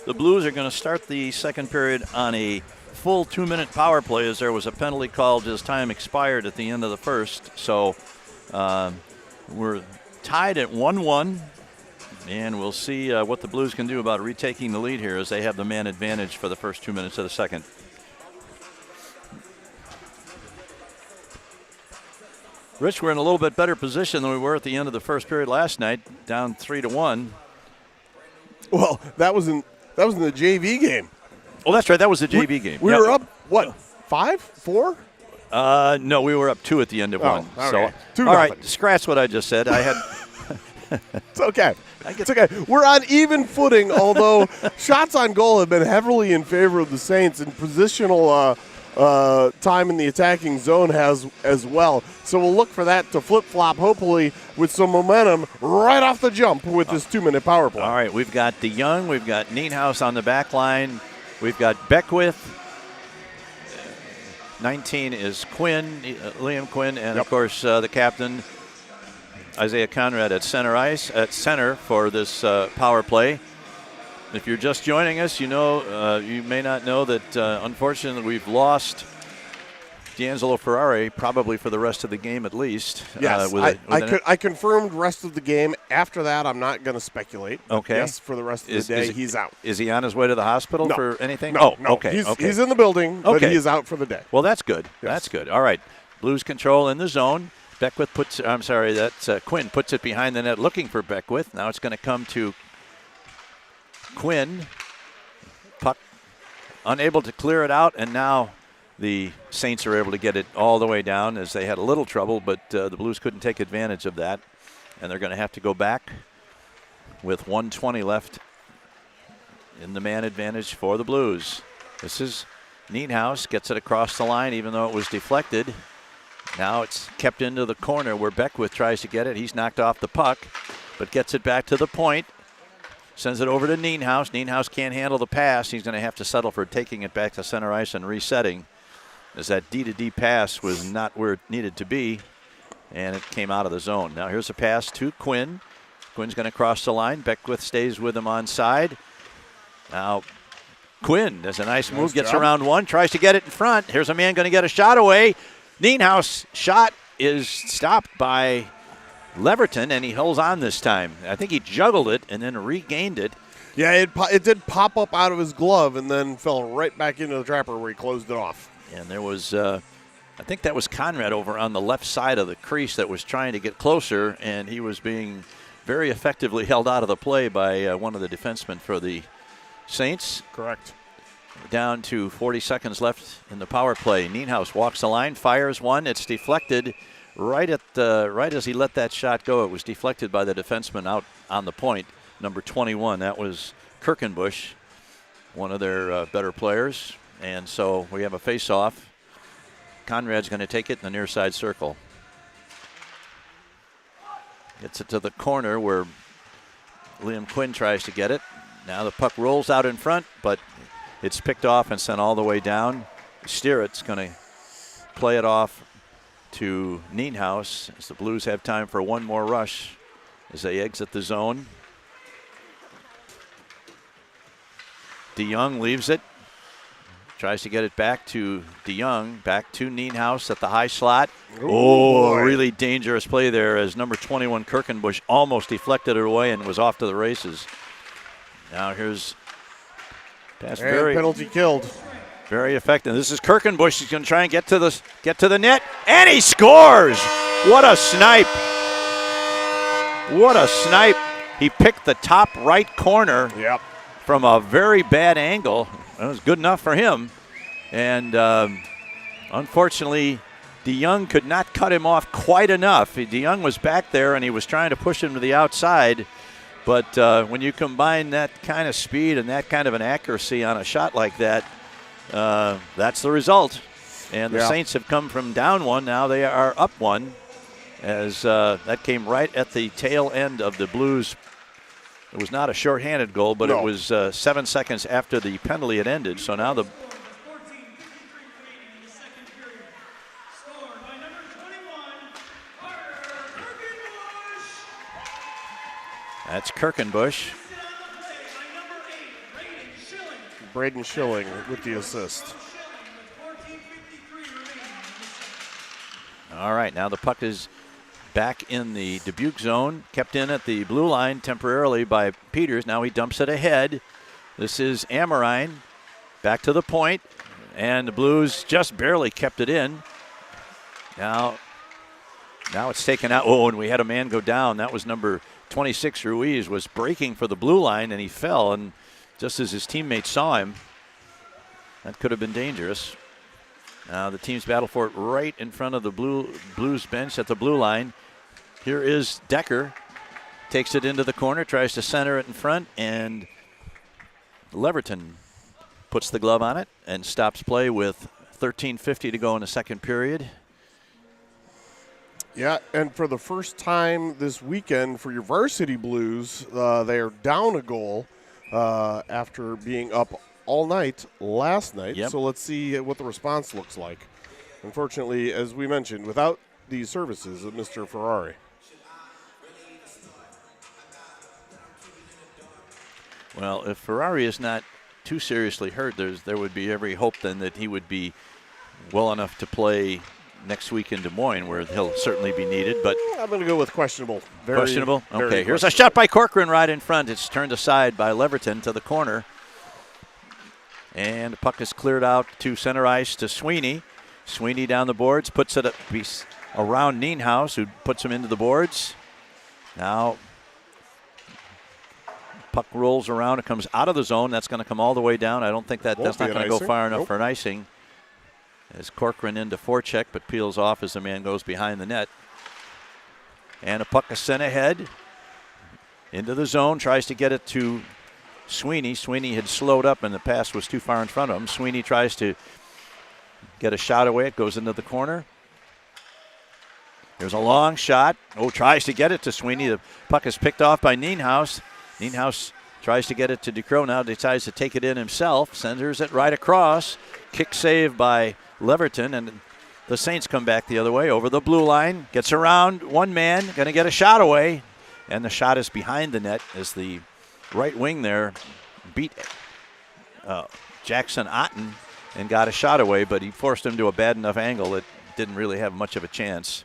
The Blues are going to start the second period on a full 2-minute power play as there was a penalty called as time expired at the end of the first. So we're tied at 1-1, and we'll see what the Blues can do about retaking the lead here as they have the man advantage for the first 2 minutes of the second. Rich, we're in a little bit better position than we were at the end of the first period last night, down 3-1. Well, that was in the JV game. Oh, that's right. That was the JV game. We were up, what, 5, 4? No, we were up 2 at the end of one. Okay. So, all right, scratch what I just said. I had. It's okay. It's okay. We're on even footing, although shots on goal have been heavily in favor of the Saints, and positional time in the attacking zone has as well. So we'll look for that to flip-flop, hopefully, with some momentum right off the jump with this 2-minute power play. All right, we've got DeYoung, we've got Nienhuis on the back line, we've got Beckwith. 19 is Quinn, Liam Quinn, and of course the captain, Isaiah Conrad at center for this power play. If you're just joining us, you may not know that unfortunately we've lost D'Angelo Ferrari probably for the rest of the game at least. Yes, I confirmed rest of the game. After that, I'm not going to speculate. Okay. Yes, for the rest of the day, he's out. Is he on his way to the hospital for anything? No, okay. He's in the building, but he is out for the day. Well, that's good. Yes. That's good. All right. Blues control in the zone. Beckwith Quinn puts it behind the net looking for Beckwith. Now it's going to come to Quinn. Puck unable to clear it out, and now the Saints are able to get it all the way down as they had a little trouble, but the Blues couldn't take advantage of that, and they're going to have to go back with 1:20 left in the man advantage for the Blues. This is Nienhuis, gets it across the line even though it was deflected. Now it's kept into the corner where Beckwith tries to get it. He's knocked off the puck, but gets it back to the point. Sends it over to Nienhuis. Nienhuis can't handle the pass. He's going to have to settle for taking it back to center ice and resetting, as that D-to-D pass was not where it needed to be, and it came out of the zone. Now here's a pass to Quinn. Quinn's going to cross the line. Beckwith stays with him on side. Now Quinn does a nice move, gets around one, tries to get it in front. Here's a man going to get a shot away. Nienhuis' shot is stopped by Leverton, and he holds on this time. I think he juggled it and then regained it. Yeah, it did pop up out of his glove and then fell right back into the trapper where he closed it off. And there was, I think that was Conrad over on the left side of the crease that was trying to get closer, and he was being very effectively held out of the play by one of the defensemen for the Saints. Correct. Down to 40 seconds left in the power play. Nienhuis walks the line, fires one. It's deflected right as he let that shot go. It was deflected by the defenseman out on the point, number 21. That was Kirkenbush, one of their better players. And so we have a face-off. Conrad's going to take it in the near side circle. Gets it to the corner where Liam Quinn tries to get it. Now the puck rolls out in front, but it's picked off and sent all the way down. Steerett's going to play it off to Nienhuis as the Blues have time for one more rush as they exit the zone. DeYoung leaves it. Tries to get it back to DeYoung, back to Nienhuis at the high slot. Really dangerous play there as number 21 Kirkenbush almost deflected it away and was off to the races. Now here's pass, penalty killed. Very effective. This is Kirkenbush. He's going to try and get to the net, and he scores! What a snipe! What a snipe! He picked the top right corner. Yep. From a very bad angle. It was good enough for him. And unfortunately, DeYoung could not cut him off quite enough. DeYoung was back there, and he was trying to push him to the outside. But when you combine that kind of speed and that kind of an accuracy on a shot like that, that's the result. And the Saints have come from down one. Now they are up one, as that came right at the tail end of the Blues. It was not a shorthanded goal, but it was 7 seconds after the penalty had ended. So now the That's Kirkenbush. Braden Schilling with the assist. All right, now the puck is back in the Dubuque zone, kept in at the blue line temporarily by Peters. Now he dumps it ahead. This is Amorine back to the point, and the Blues just barely kept it in. Now it's taken out. Oh, and we had a man go down. That was number 26, Ruiz, was breaking for the blue line, and he fell. And just as his teammates saw him, that could have been dangerous. Now the teams battle for it right in front of the Blues bench at the blue line. Here is Decker. Takes it into the corner, tries to center it in front, and Leverton puts the glove on it and stops play with 13:50 to go in the second period. Yeah, and for the first time this weekend for your Varsity Blues, they are down a goal after being up all night last night. Yep. So let's see what the response looks like. Unfortunately, as we mentioned, without the services of Mr. Ferrari. Well, if Ferrari is not too seriously hurt, there would be every hope then that he would be well enough to play next week in Des Moines, where he'll certainly be needed. But I'm going to go with questionable. Questionable? Very Okay, here's a questionable. shot by Corcoran right in front. It's turned aside by Leverton to the corner. And the puck is cleared out to center ice to Sweeney. Sweeney down the boards, puts it around Nienhaus, who puts him into the boards. Now, puck rolls around. It comes out of the zone. That's going to come all the way down. I don't think that's not going to go far enough for an icing. As Corcoran into forecheck, but peels off as the man goes behind the net. And a puck is sent ahead into the zone. Tries to get it to Sweeney. Sweeney had slowed up and the pass was too far in front of him. Sweeney tries to get a shot away. It goes into the corner. There's a long shot. Oh, tries to get it to Sweeney. The puck is picked off by Nienhaus. Nienhaus tries to get it to DeCrow. Now decides to take it in himself. Senders it right across. Kick save by Leverton, and the Saints come back the other way over the blue line. Gets around one man, going to get a shot away, and the shot is behind the net as the right wing there beat Jackson Otten and got a shot away, but he forced him to a bad enough angle that didn't really have much of a chance.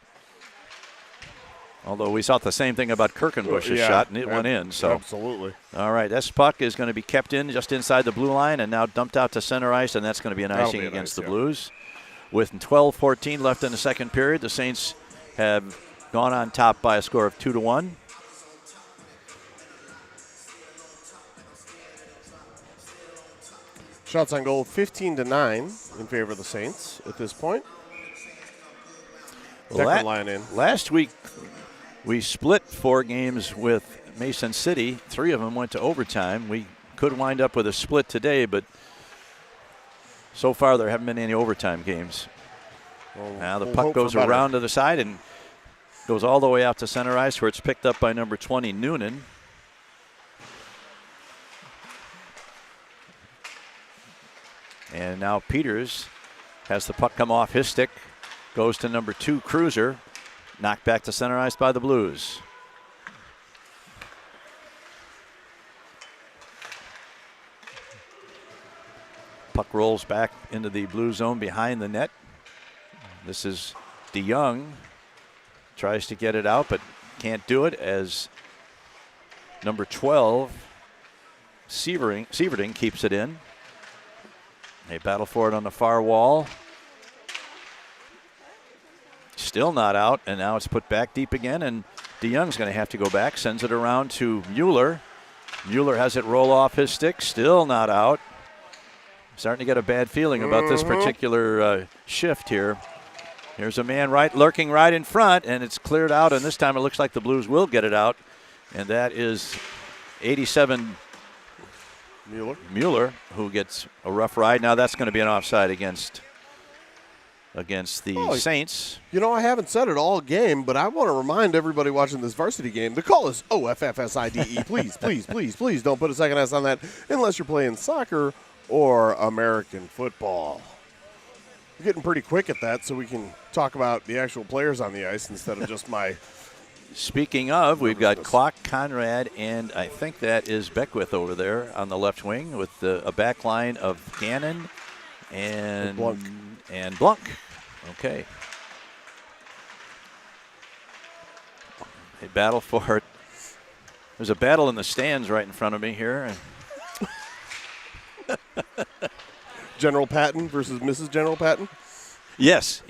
Although we saw the same thing about Kirkenbush's shot, and it went in. So absolutely. All right, this puck is going to be kept in just inside the blue line and now dumped out to center ice, and that's going to be an icing against the Blues. With 12:14 left in the second period, the Saints have gone on top by a score of 2-1. Shots on goal 15-9 in favor of the Saints at this point. Second line in. Last week, we split 4 games with Mason City. 3 of them went to overtime. We could wind up with a split today, but so far there haven't been any overtime games. Now the puck goes around to the side and goes all the way out to center ice, where it's picked up by number 20, Noonan. And now Peters has the puck come off his stick, goes to number 2, Cruiser, knocked back to center ice by the Blues. Puck rolls back into the blue zone behind the net. This is DeYoung. Tries to get it out, but can't do it as number 12, Sieverding keeps it in. They battle for it on the far wall. Still not out, and now it's put back deep again, and DeYoung's going to have to go back. Sends it around to Mueller. Mueller has it roll off his stick. Still not out. Starting to get a bad feeling about this particular shift here. Here's a man lurking right in front, and it's cleared out, and this time it looks like the Blues will get it out, and that is 87 Mueller, who gets a rough ride. Now that's going to be an offside against the Saints. You know, I haven't said it all game, but I want to remind everybody watching this varsity game, the call is OFFSIDE. Please, please, please, please don't put a second S on that unless you're playing soccer or American football. We're getting pretty quick at that, so we can talk about the actual players on the ice instead of just my speaking of, we've got Clock, Conrad, and I think that is Beckwith over there on the left wing with a back line of Gannon and Blunk. Okay. They battle for it. There's a battle in the stands right in front of me here. General Patton versus Mrs. General Patton? Yes.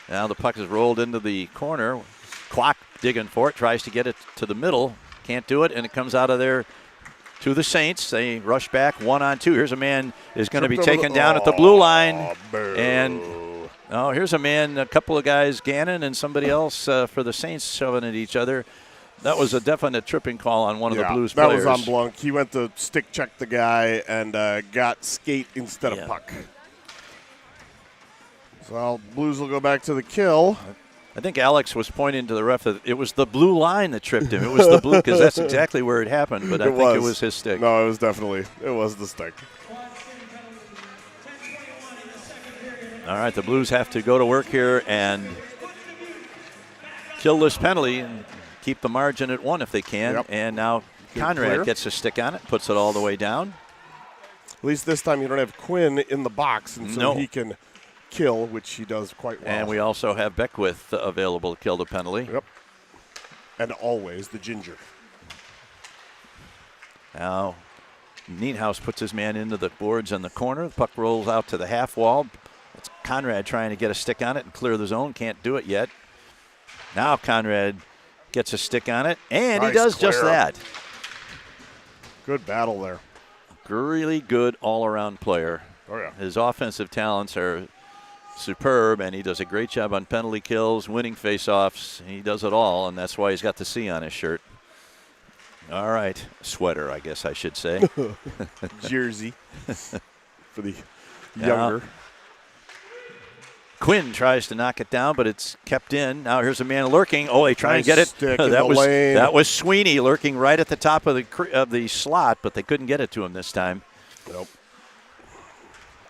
Now the puck is rolled into the corner. Clock digging for it, tries to get it to the middle. Can't do it, and it comes out of there to the Saints. They rush back 1-on-2. Here's a man is going to be taken down at the blue line. And here's a man, a couple of guys, Gannon and somebody else for the Saints shoving at each other. That was a definite tripping call on one of the Blues players. That was on Blanc. He went to stick check the guy and got skate instead of puck. So Blues will go back to the kill. I think Alex was pointing to the ref that it was the blue line that tripped him. It was the blue, because that's exactly where it happened, but I think it was his stick. No, it was the stick. All right, the Blues have to go to work here and kill this penalty and keep the margin at 1 if they can. Yep. And now Conrad gets a stick on it, puts it all the way down. At least this time you don't have Quinn in the box, and so he can kill, which he does quite well. And we also have Beckwith available to kill the penalty. Yep. And always the ginger. Now Nienhuis puts his man into the boards in the corner. The puck rolls out to the half wall. It's Conrad trying to get a stick on it and clear the zone. Can't do it yet. Now Conrad gets a stick on it, and he does just that. Good battle there. Really good all-around player. Oh, yeah. His offensive talents are superb, and he does a great job on penalty kills, winning faceoffs. He does it all, and that's why he's got the C on his shirt. All right. Sweater, I guess I should say. Jersey for the younger. Quinn tries to knock it down, but it's kept in. Now here's a man lurking. Oh, they try and get it. That was Sweeney lurking right at the top of the slot, but they couldn't get it to him this time. Nope.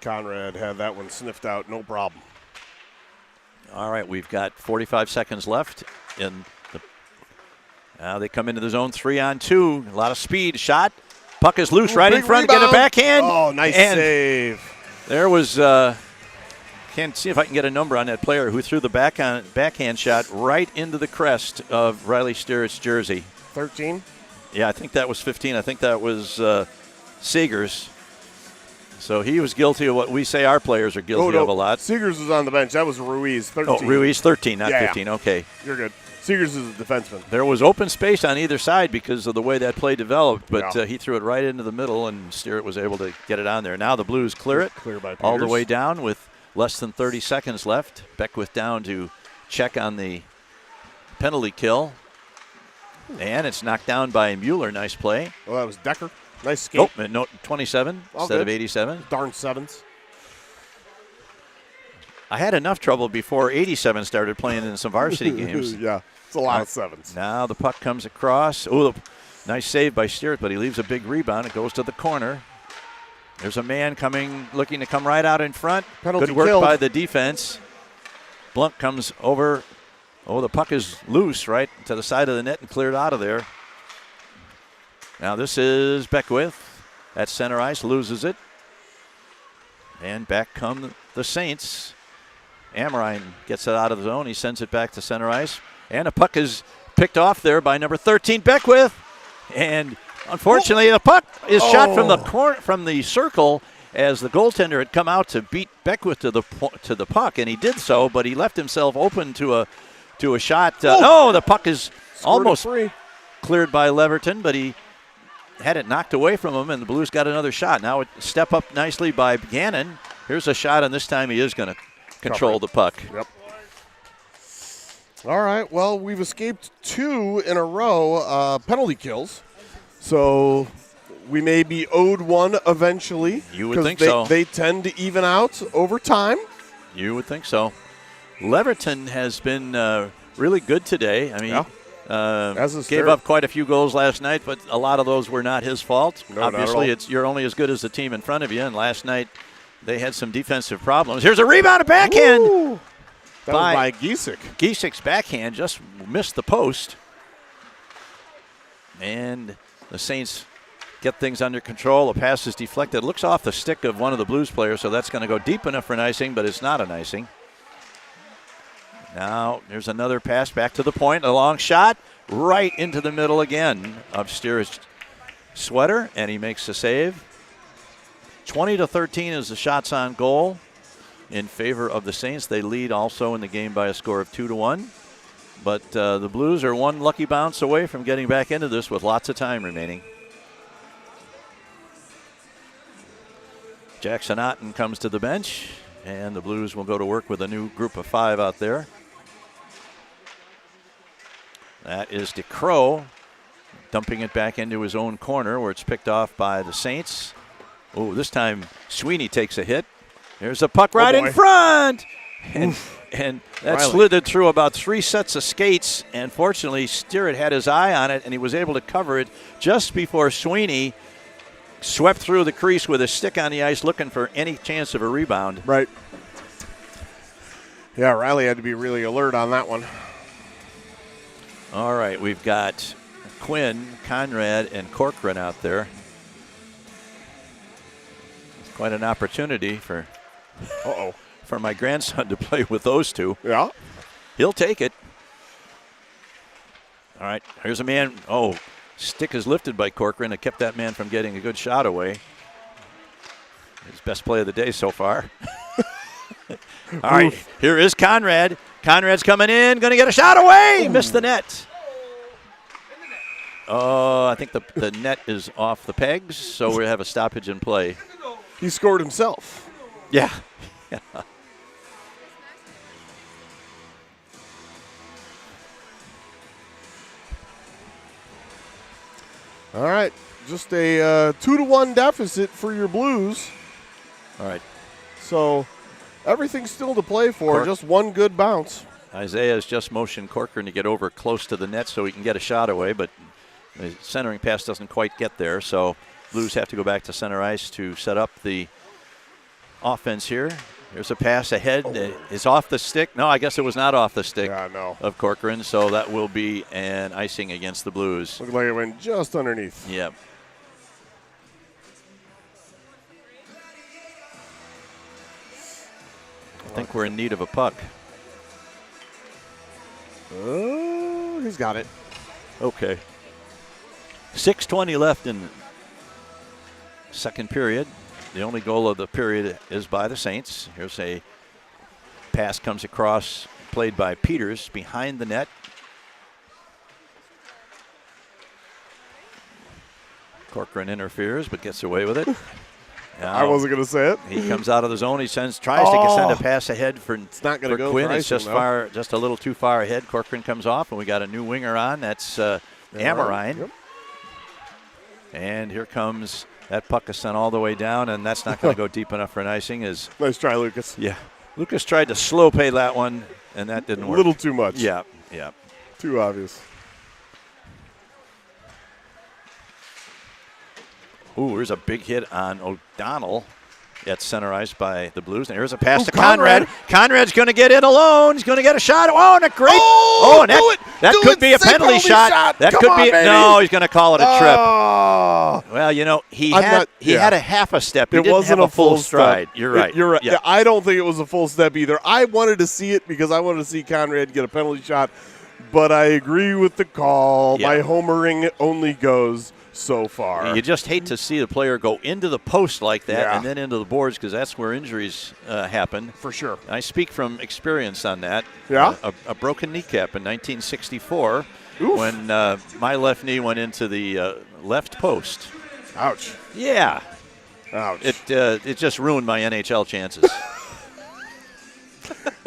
Conrad had that one sniffed out, no problem. All right, we've got 45 seconds left. Now they come into the zone 3-on-2. A lot of speed. Shot. Puck is loose right in front. Rebound. Get a backhand. Oh, nice save. There was. Can't see if I can get a number on that player who threw the backhand shot right into the crest of Riley Sterrett's jersey. 13? Yeah, I think that was 15. I think that was Seegers. So he was guilty of what we say our players are guilty of a lot. Seegers was on the bench. That was Ruiz, 13. Oh, Ruiz, 13, not 15. Okay. You're good. Seegers is a defenseman. There was open space on either side because of the way that play developed, but he threw it right into the middle, and Sterrett was able to get it on there. Now the Blues clear it all the way down with less than 30 seconds left. Beckwith down to check on the penalty kill. And it's knocked down by Mueller. Nice play. Well, that was Decker. Nice skate. Oh, no, 27 instead of 87. Darn sevens. I had enough trouble before 87 started playing in some varsity games. Yeah, it's a lot of sevens. Now the puck comes across. Oh, nice save by Sterrett, but he leaves a big rebound. It goes to the corner. There's a man looking to come right out in front. Penalty Good work killed by the defense. Blunt comes over. Oh, the puck is loose right to the side of the net and cleared out of there. Now this is Beckwith at center ice, loses it. And back come the Saints. Amrine gets it out of the zone. He sends it back to center ice. And a puck is picked off there by number 13, Beckwith. And unfortunately, the puck is shot from the circle as the goaltender had come out to beat Beckwith to the puck, and he did so, but he left himself open to a shot. The puck is almost cleared by Leverton, but he had it knocked away from him, and the Blues got another shot. Now it step up nicely by Gannon. Here's a shot, and this time he is going to control the puck. Yep. All right, well, we've escaped 2 in a row penalty kills. So we may be owed 1 eventually. You would think so. They tend to even out over time. You would think so. Leverton has been really good today. I mean, gave up quite a few goals last night, but a lot of those were not his fault. No, obviously, you're only as good as the team in front of you, and last night they had some defensive problems. Here's a rebound, a backhand. Ooh. That was by Giesek. Giesek's backhand just missed the post. And the Saints get things under control. The pass is deflected. It looks off the stick of one of the Blues players, so that's going to go deep enough for an icing, but it's not an icing. Now there's another pass back to the point. A long shot right into the middle again of Steer's sweater, and he makes the save. 20-13 is the shots on goal in favor of the Saints. They lead also in the game by a score of 2-1. But the Blues are one lucky bounce away from getting back into this with lots of time remaining. Jackson Otten comes to the bench, and the Blues will go to work with a new group of 5 out there. That is DeCrow dumping it back into his own corner where it's picked off by the Saints. Oh, this time Sweeney takes a hit. There's a puck right in front. And that slithered through about 3 sets of skates, and fortunately Steer had his eye on it, and he was able to cover it just before Sweeney swept through the crease with his stick on the ice looking for any chance of a rebound. Right. Yeah, Riley had to be really alert on that one. All right, we've got Quinn, Conrad, and Corcoran out there. It's quite an opportunity for for my grandson to play with those two. Yeah. He'll take it. All right, here's a man. Oh, stick is lifted by Corcoran. It kept that man from getting a good shot away. His best play of the day so far. All right, here is Conrad. Conrad's coming in, going to get a shot away. Missed the net. Oh, I think the net is off the pegs, so we have a stoppage in play. He scored himself. Yeah. All right, just a 2-1 deficit for your Blues. All right. So everything's still to play for, just one good bounce. Isaiah has just motioned Corcoran to get over close to the net so he can get a shot away, but the centering pass doesn't quite get there, so Blues have to go back to center ice to set up the offense here. There's a pass ahead. It's off the stick. No, I guess it was not off the stick of Corcoran, so that will be an icing against the Blues. Looked like it went just underneath. Yep. I think we're in need of a puck. Oh, he's got it. Okay. 6:20 left in the second period. The only goal of the period is by the Saints. Here's a pass comes across, played by Peters behind the net. Corcoran interferes but gets away with it. Now, I wasn't going to say it. He comes out of the zone. He tries to send a pass ahead for it's not going to go Quinn. for It's icing, just a little too far ahead. Corcoran comes off, and we got a new winger on. That's Amorine. Yep. And here comes that puck is sent all the way down, and that's not going to go deep enough for an icing. Nice try, Lucas. Yeah. Lucas tried to slow pay that one, and that didn't work. A little too much. Yeah. Too obvious. Ooh, here's a big hit on O'Donnell at center ice by the Blues. And here's a pass to Conrad. Conrad's going to get in alone. He's going to get a shot. Oh, and a great. That could be a penalty shot. That could be. No, he's going to call it a trip. Well, you know, he had a half a step. He didn't have a full stride. You're right. You're right. Yeah. Yeah, I don't think it was a full step either. I wanted to see it because I wanted to see Conrad get a penalty shot, but I agree with the call. Yeah. My homering only goes so far. You just hate to see the player go into the post like that Yeah. and then into the boards because that's where injuries happen. For sure. I speak from experience on that. Yeah? A broken kneecap in 1964 when my left knee went into the left post. Ouch. Yeah. Ouch. It just ruined my NHL chances.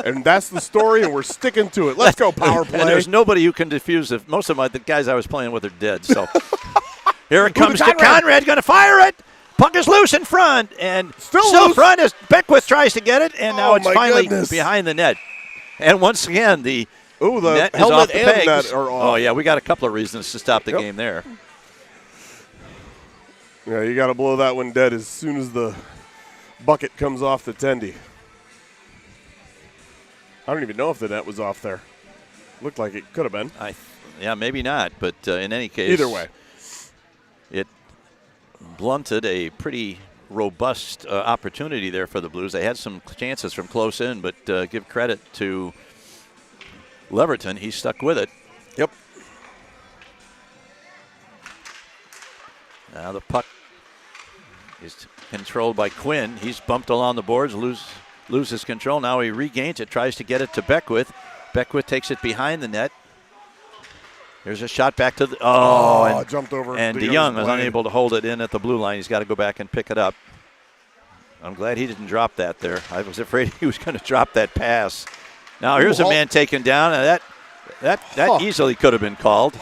And that's the story, and we're sticking to it. Let's go, power play. And there's nobody who can defuse it. Most of the guys I was playing with are dead. So here it comes to Conrad, going to fire it. Puck is loose in front, and still front as Beckwith tries to get it, and now it's finally behind the net. And once again, the net is off the pegs. Net are off. Oh, yeah, we got a couple of reasons to stop the game there. Yeah, you got to blow that one dead as soon as the bucket comes off the tendy. I don't even know if the net was off there. Looked like it could have been. Yeah, maybe not, but in any case. Either way. It blunted a pretty robust opportunity there for the Blues. They had some chances from close in, but give credit to Leverton. He stuck with it. Yep. Now the puck is controlled by Quinn. He's bumped along the boards, loses control. Now he regains it, tries to get it to Beckwith. Beckwith takes it behind the net. There's a shot back to the and jumped over. And DeYoung was unable to hold it in at the blue line. He's got to go back and pick it up. I'm glad he didn't drop that there. I was afraid he was going to drop that pass. Now here's a man taken down. That easily could have been called.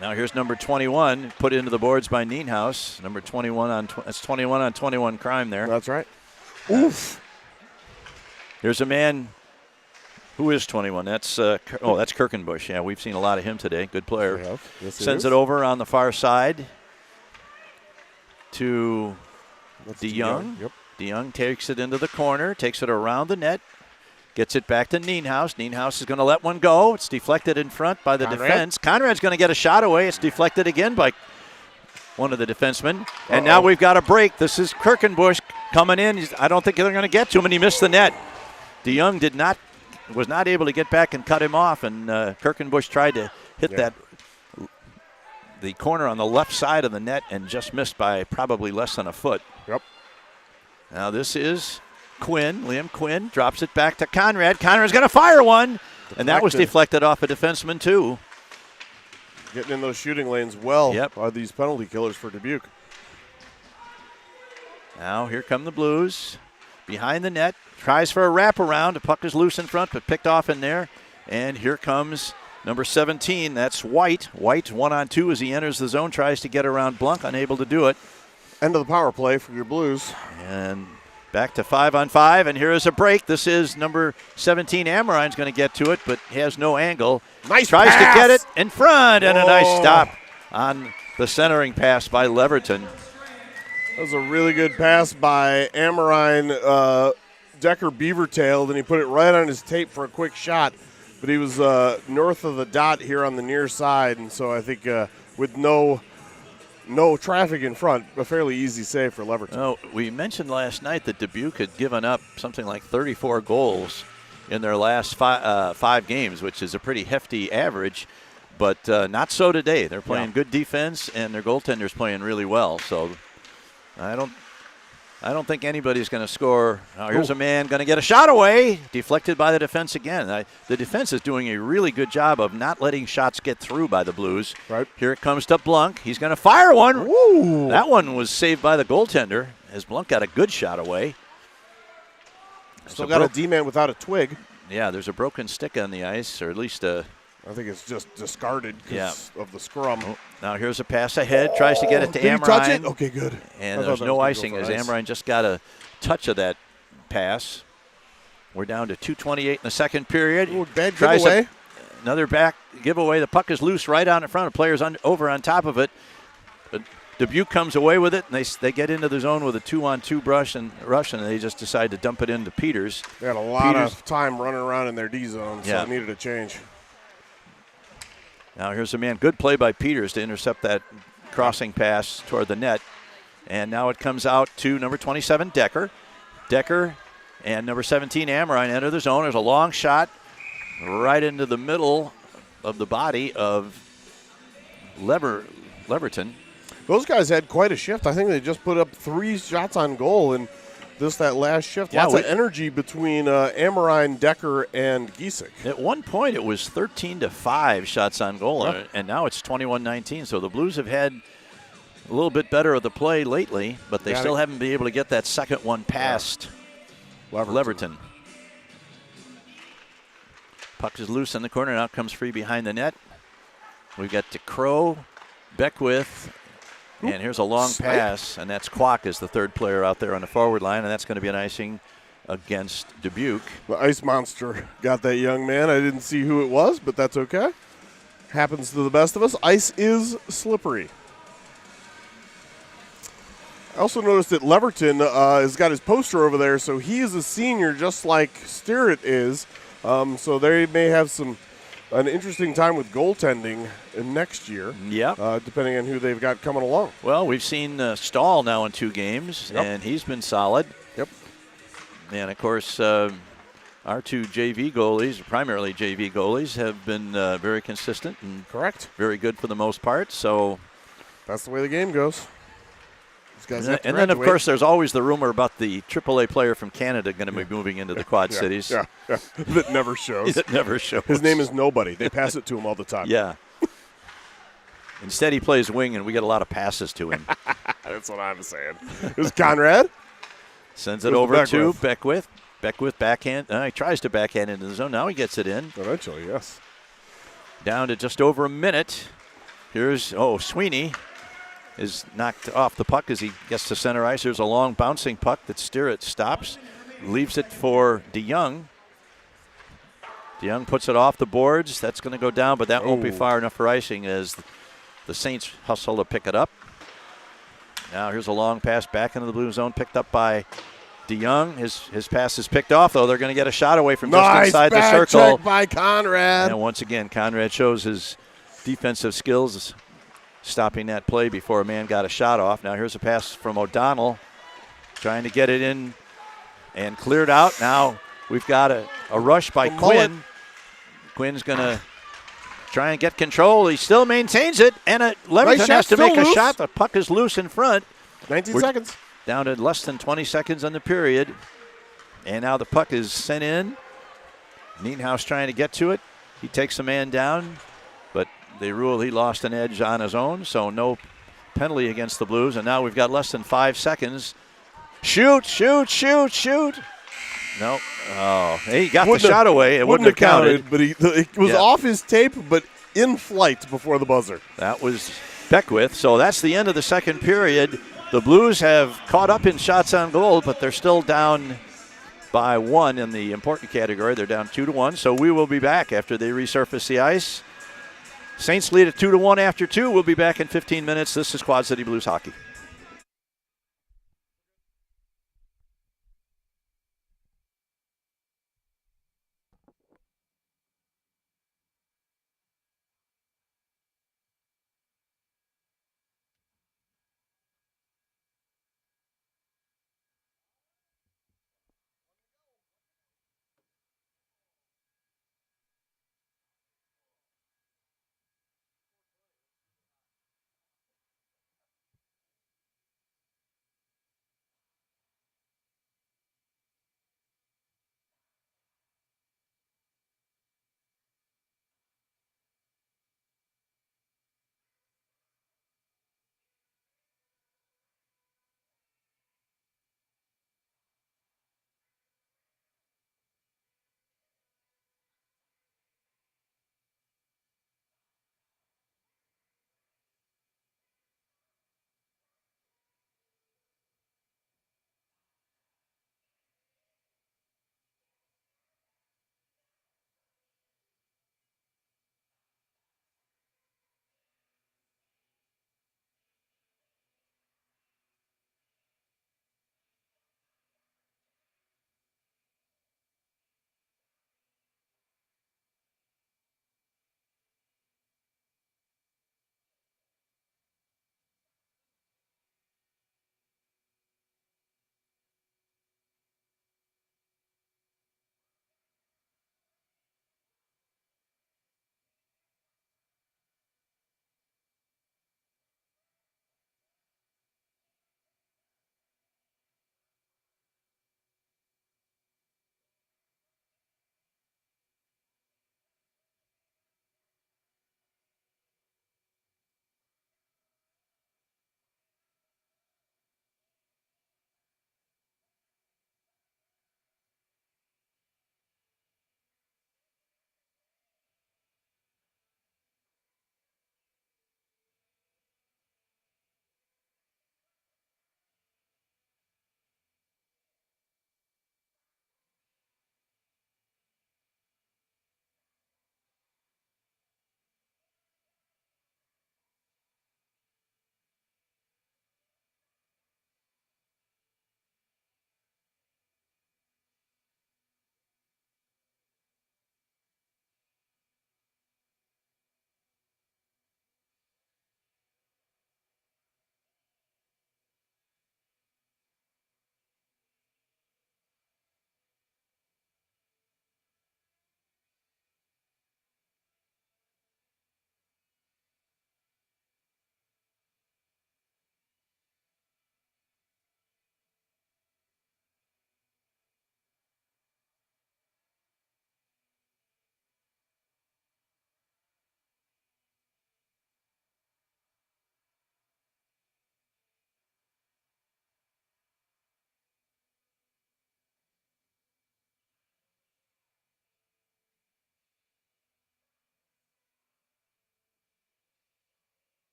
Now here's number 21, put into the boards by Nienhaus. Number 21 that's 21 on 21 crime there. That's right. Oof. Here's a man. Who is 21? That's that's Kirkenbush. Yeah, we've seen a lot of him today. Good player. Yes, Sends it over on the far side to DeYoung. Yep. DeYoung takes it into the corner, takes it around the net, gets it back to Nienhaus. Nienhaus is going to let one go. It's deflected in front by the defense. Conrad's going to get a shot away. It's deflected again by one of the defensemen. And now we've got a break. This is Kirkenbush coming in. I don't think they're going to get to him, and he missed the net. DeYoung was not able to get back and cut him off, and Kirkenbush tried to hit the corner on the left side of the net and just missed by probably less than a foot. Yep. Now this is Quinn. Liam Quinn drops it back to Conrad. Conrad's going to fire one, and that was deflected off a defenseman too. Getting in those shooting lanes well Yep. are these penalty killers for Dubuque. Now here come the Blues. Behind the net. Tries for a wraparound. The puck is loose in front, but picked off in there. And here comes number 17. That's White. White 1-on-2 as he enters the zone. Tries to get around Blunk. Unable to do it. End of the power play for your Blues. And back to 5-on-5. And here is a break. This is number 17. Amarine's going to get to it, but he has no angle. Nice Tries pass. to get it in front. And a nice stop on the centering pass by Leverton. That was a really good pass by Amarine. Decker beaver-tailed, and he put it right on his tape for a quick shot. But he was north of the dot here on the near side, and so I think with no traffic in front, a fairly easy save for Leverton. Oh, we mentioned last night that Dubuque had given up something like 34 goals in their last five games, which is a pretty hefty average, but not so today. They're playing good defense, and their goaltender's playing really well. So I don't think anybody's going to score. Now here's a man going to get a shot away, deflected by the defense again. The defense is doing a really good job of not letting shots get through by the Blues. Right. Here it comes to Blunk. He's going to fire one. Woo. That one was saved by the goaltender as Blunk got a good shot away. Still got a D-man without a twig. Yeah, there's a broken stick on the ice, or at least I think it's just discarded because of the scrum. Oh, now here's a pass ahead. Tries to get it to Did Amarine. he touch it? Okay, good. And there's no icing as Amarine just got a touch of that pass. We're down to 2:28 in the second period. Ooh, bad Tries giveaway. Another back giveaway. The puck is loose right on in front. The player's over on top of it. But Dubuque comes away with it, and they get into the zone with a 2-on-2 rush, and they just decide to dump it into Peters. They had a lot of time running around in their D zone, so it needed a change. Now here's a man. Good play by Peters to intercept that crossing pass toward the net. And now it comes out to number 27, Decker. Decker and number 17, Amarine, enter the zone. There's a long shot right into the middle of the body of Leverton. Those guys had quite a shift. I think they just put up 3 shots on goal in that last shift. Lots of energy between Amarine, Decker, and Giesek. At one point, it was 13-5 shots on goal, and now it's 21-19. So the Blues have had a little bit better of the play lately, but they still haven't been able to get that second one past Leverton. Puck is loose in the corner. Now it comes free behind the net. We've got DeCrow, Beckwith, and here's a long pass, and that's Kwok is the third player out there on the forward line, and that's going to be an icing against Dubuque. The ice monster got that young man. I didn't see who it was, but that's okay. Happens to the best of us. Ice is slippery. I also noticed that Leverton has got his poster over there, so he is a senior just like Sterrett is. So they may have an interesting time with goaltending next year. Yep. Depending on who they've got coming along. Well, we've seen Stahl now in 2 games, Yep. and he's been solid. Yep. And, of course, our 2 JV goalies, primarily JV goalies, have been very consistent and Correct. very good for the most part. So, That's the way the game goes. These guys have to and then, of graduate. course, there's always the rumor about the AAA player from Canada going to be moving into the Quad Cities. Yeah. That never shows. It never shows. His name is Nobody. They pass it to him all the time. Yeah. Instead, he plays wing, and we get a lot of passes to him. That's what I'm saying. There's Conrad. Sends it Goes to over to Beckwith. Beckwith. Beckwith backhand. He tries to backhand into the zone. Now he gets it in. Eventually, yes. Down to just over a minute. Here's, Sweeney is knocked off the puck as he gets to center ice. There's a long bouncing puck that Sterrett stops. Leaves it for DeYoung. DeYoung puts it off the boards. That's going to go down, but that won't be far enough for icing as the Saints hustle to pick it up. Now here's a long pass back into the blue zone, picked up by DeYoung. His pass is picked off, though. They're going to get a shot away from just inside the circle. Check by Conrad. And once again, Conrad shows his defensive skills, stopping that play before a man got a shot off. Now here's a pass from O'Donnell, trying to get it in and cleared out. Now we've got a rush by Quinn. Quinn's going to try and get control. He still maintains it, and Leverton has to make a shot. The puck is loose in front. 19 seconds. Down to less than 20 seconds on the period. And now the puck is sent in. Nienhaus trying to get to it. He takes a man down, but they rule he lost an edge on his own, so no penalty against the Blues. And now we've got less than 5 seconds. Shoot, shoot, shoot, shoot. No. Oh, he got the shot away. It wouldn't have counted. But it was off his tape, but in flight before the buzzer. That was Beckwith. So that's the end of the second period. The Blues have caught up in shots on goal, but they're still down by 1 in the important category. They're down 2-1. So we will be back after they resurface the ice. Saints lead at 2-1 after 2. We'll be back in 15 minutes. This is Quad City Blues Hockey.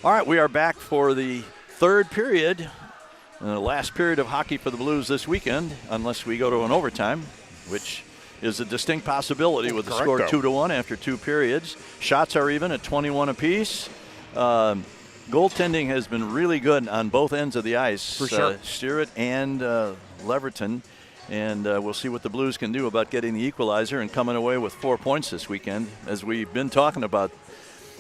All right, we are back for the third period, the last period of hockey for the Blues this weekend, unless we go to an overtime, which is a distinct possibility with the score 2-1 after 2 periods. Shots are even at 21 apiece. Goaltending has been really good on both ends of the ice. For sure. Stewart and Leverton. And we'll see what the Blues can do about getting the equalizer and coming away with 4 points this weekend. As we've been talking about,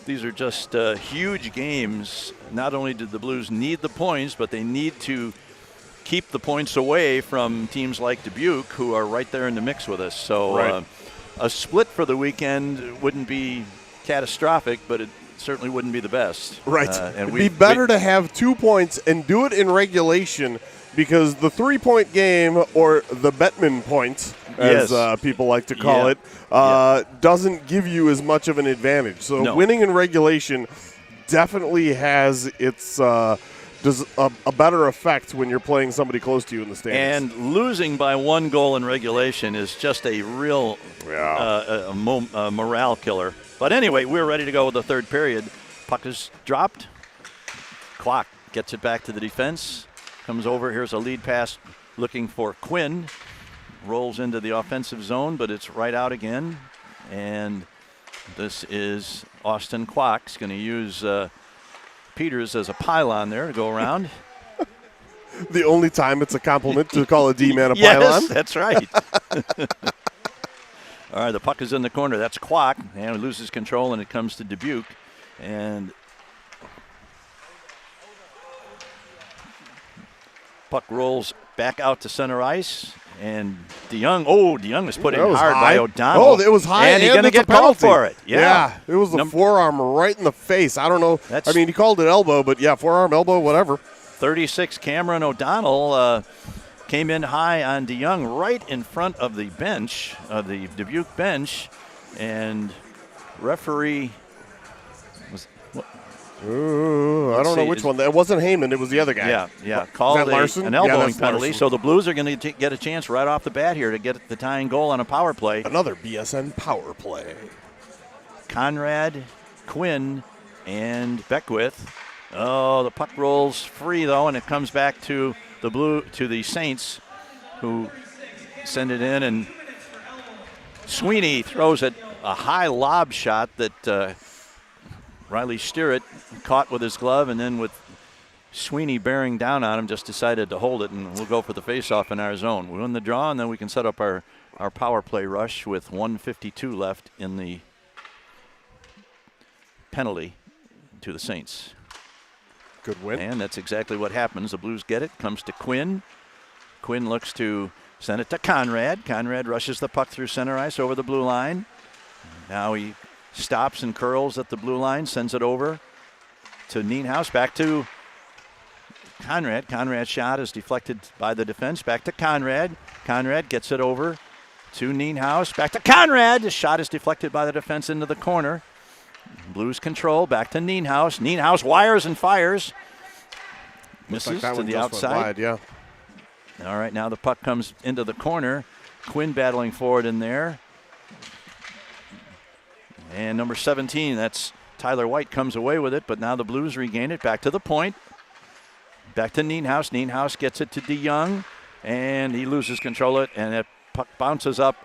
these are just huge games. Not only did the Blues need the points, but they need to keep the points away from teams like Dubuque, who are right there in the mix with us. So a split for the weekend wouldn't be catastrophic, but it certainly wouldn't be the best. Right. And it'd be better to have 2 points and do it in regulation, because the 3-point game, or the Bettman points, as people like to call it, doesn't give you as much of an advantage. So winning in regulation definitely has its does a better effect when you're playing somebody close to you in the standings. And losing by 1 goal in regulation is just a real morale killer. But anyway, we're ready to go with the third period. Puck is dropped. Clock gets it back to the defense. Comes over. Here's a lead pass looking for Quinn. Rolls into the offensive zone, but it's right out again. And this is Austin Kwok's going to use Peters as a pylon there to go around. The only time it's a compliment to call a D-man a yes, pylon. That's right. All right, the puck is in the corner. That's Kwok, and he loses control, and it comes to Dubuque. And puck rolls back out to center ice, and DeYoung was put in hard by O'Donnell. Oh, it was high, and he's going to get called for it. Yeah, it was the forearm right in the face. I don't know. I mean, he called it elbow, but yeah, forearm, elbow, whatever. 36 Cameron O'Donnell came in high on DeYoung right in front of the bench, the Dubuque bench, and referee was. I don't know which one. It wasn't Heyman. It was the other guy. Yeah. Called an elbowing penalty. Larson. So the Blues are going to get a chance right off the bat here to get the tying goal on a power play. Another BSN power play. Conrad, Quinn, and Beckwith. Oh, the puck rolls free though, and it comes back to the Saints, who send it in, and Sweeney throws it a high lob shot that Riley Stewart caught with his glove, and then with Sweeney bearing down on him, just decided to hold it, and we'll go for the face-off in our zone. We win the draw, and then we can set up our power play rush with 1:52 left in the penalty to the Saints. Good win. And that's exactly what happens. The Blues get it. Comes to Quinn. Quinn looks to send it to Conrad. Conrad rushes the puck through center ice over the blue line. Now he stops and curls at the blue line, sends it over to Nienhaus. Back to Conrad. Conrad's shot is deflected by the defense. Back to Conrad. Conrad gets it over to Nienhaus. Back to Conrad. The shot is deflected by the defense into the corner. Blues control. Back to Nienhaus. Nienhaus wires and fires. Misses like to the outside. Wide, All right, now the puck comes into the corner. Quinn battling forward in there. And number 17, that's Tyler White, comes away with it, but now the Blues regain it. Back to the point. Back to Nienhaus. Nienhaus gets it to DeYoung, and he loses control of it, and that puck bounces up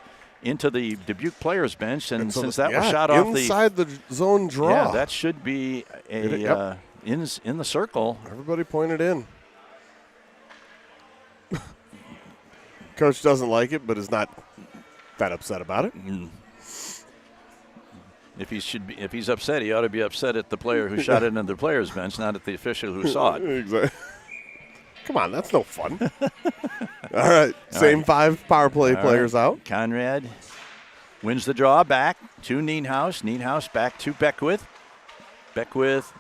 into the Dubuque players' bench. And so since that was shot off inside the zone draw. Yeah, that should be in the circle. Everybody pointed in. Coach doesn't like it, but is not that upset about it. If he's upset, he ought to be upset at the player who shot it into the players' bench, not at the official who saw it. Exactly. Come on, that's no fun. All right, same 5 power play players out. Conrad wins the draw, back to Nienhaus. Nienhaus back to Beckwith. Beckwith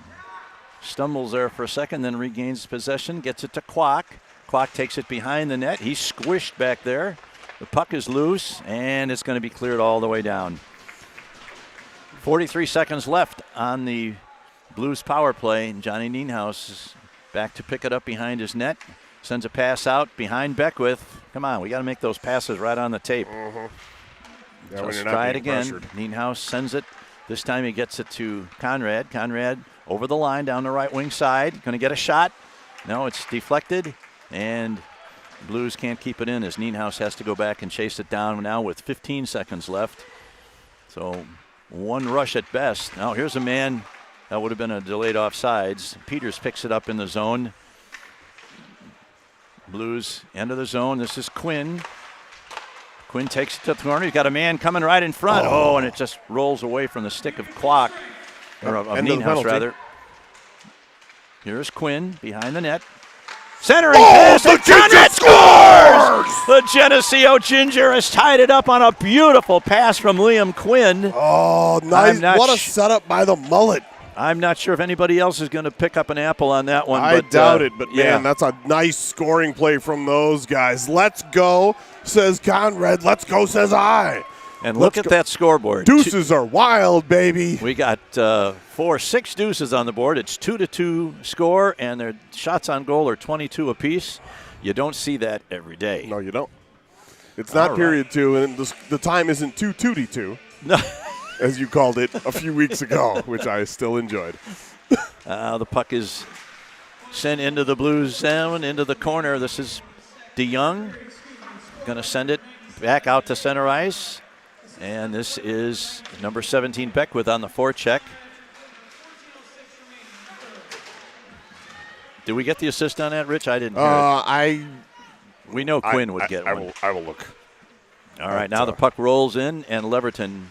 stumbles there for a second, then regains possession, gets it to Kwok. Kwok takes it behind the net. He's squished back there. The puck is loose, and it's going to be cleared all the way down. 43 seconds left on the Blues power play. Johnny Nienhaus is back to pick it up behind his net. Sends a pass out behind Beckwith. Come on, we got to make those passes right on the tape. Yeah, So let's try it again. Nienhaus sends it This time he gets it to Conrad. Conrad over the line down the right wing side. Going to get a shot. No, it's deflected. And Blues can't keep it in as Nienhuis has to go back and chase it down now with 15 seconds left. So one rush at best. Now here's a man that would have been a delayed offsides. Peters picks it up in the zone. Blues end of the zone. This is Quinn. Quinn takes it to the corner. He's got a man coming right in front. Oh, and it just rolls away from the stick of Clock, or of Nienhuis, rather. Here's Quinn behind the net. Centering pass, and Conrad scores! The Geneseo Ginger has tied it up on a beautiful pass from Liam Quinn. Oh, nice. What a setup by the mullet. I'm not sure if anybody else is going to pick up an apple on that one. I doubt it, but man, that's a nice scoring play from those guys. Let's go, says Conrad. Let's go, says I. And look at that scoreboard. Deuces are wild, baby. We got 6 deuces on the board. It's 2-2 score, and their shots on goal are 22 apiece. You don't see that every day. No, you don't. It's not period 2, and the time isn't 2-2-2. No. As you called it a few weeks ago, which I still enjoyed. The puck is sent into the Blues zone, into the corner. This is DeYoung. Going to send it back out to center ice. And this is number 17, Beckwith, on the forecheck. Did we get the assist on that, Rich? I didn't hear it. We know Quinn would get one. I will look. All right, now the puck rolls in, and Leverton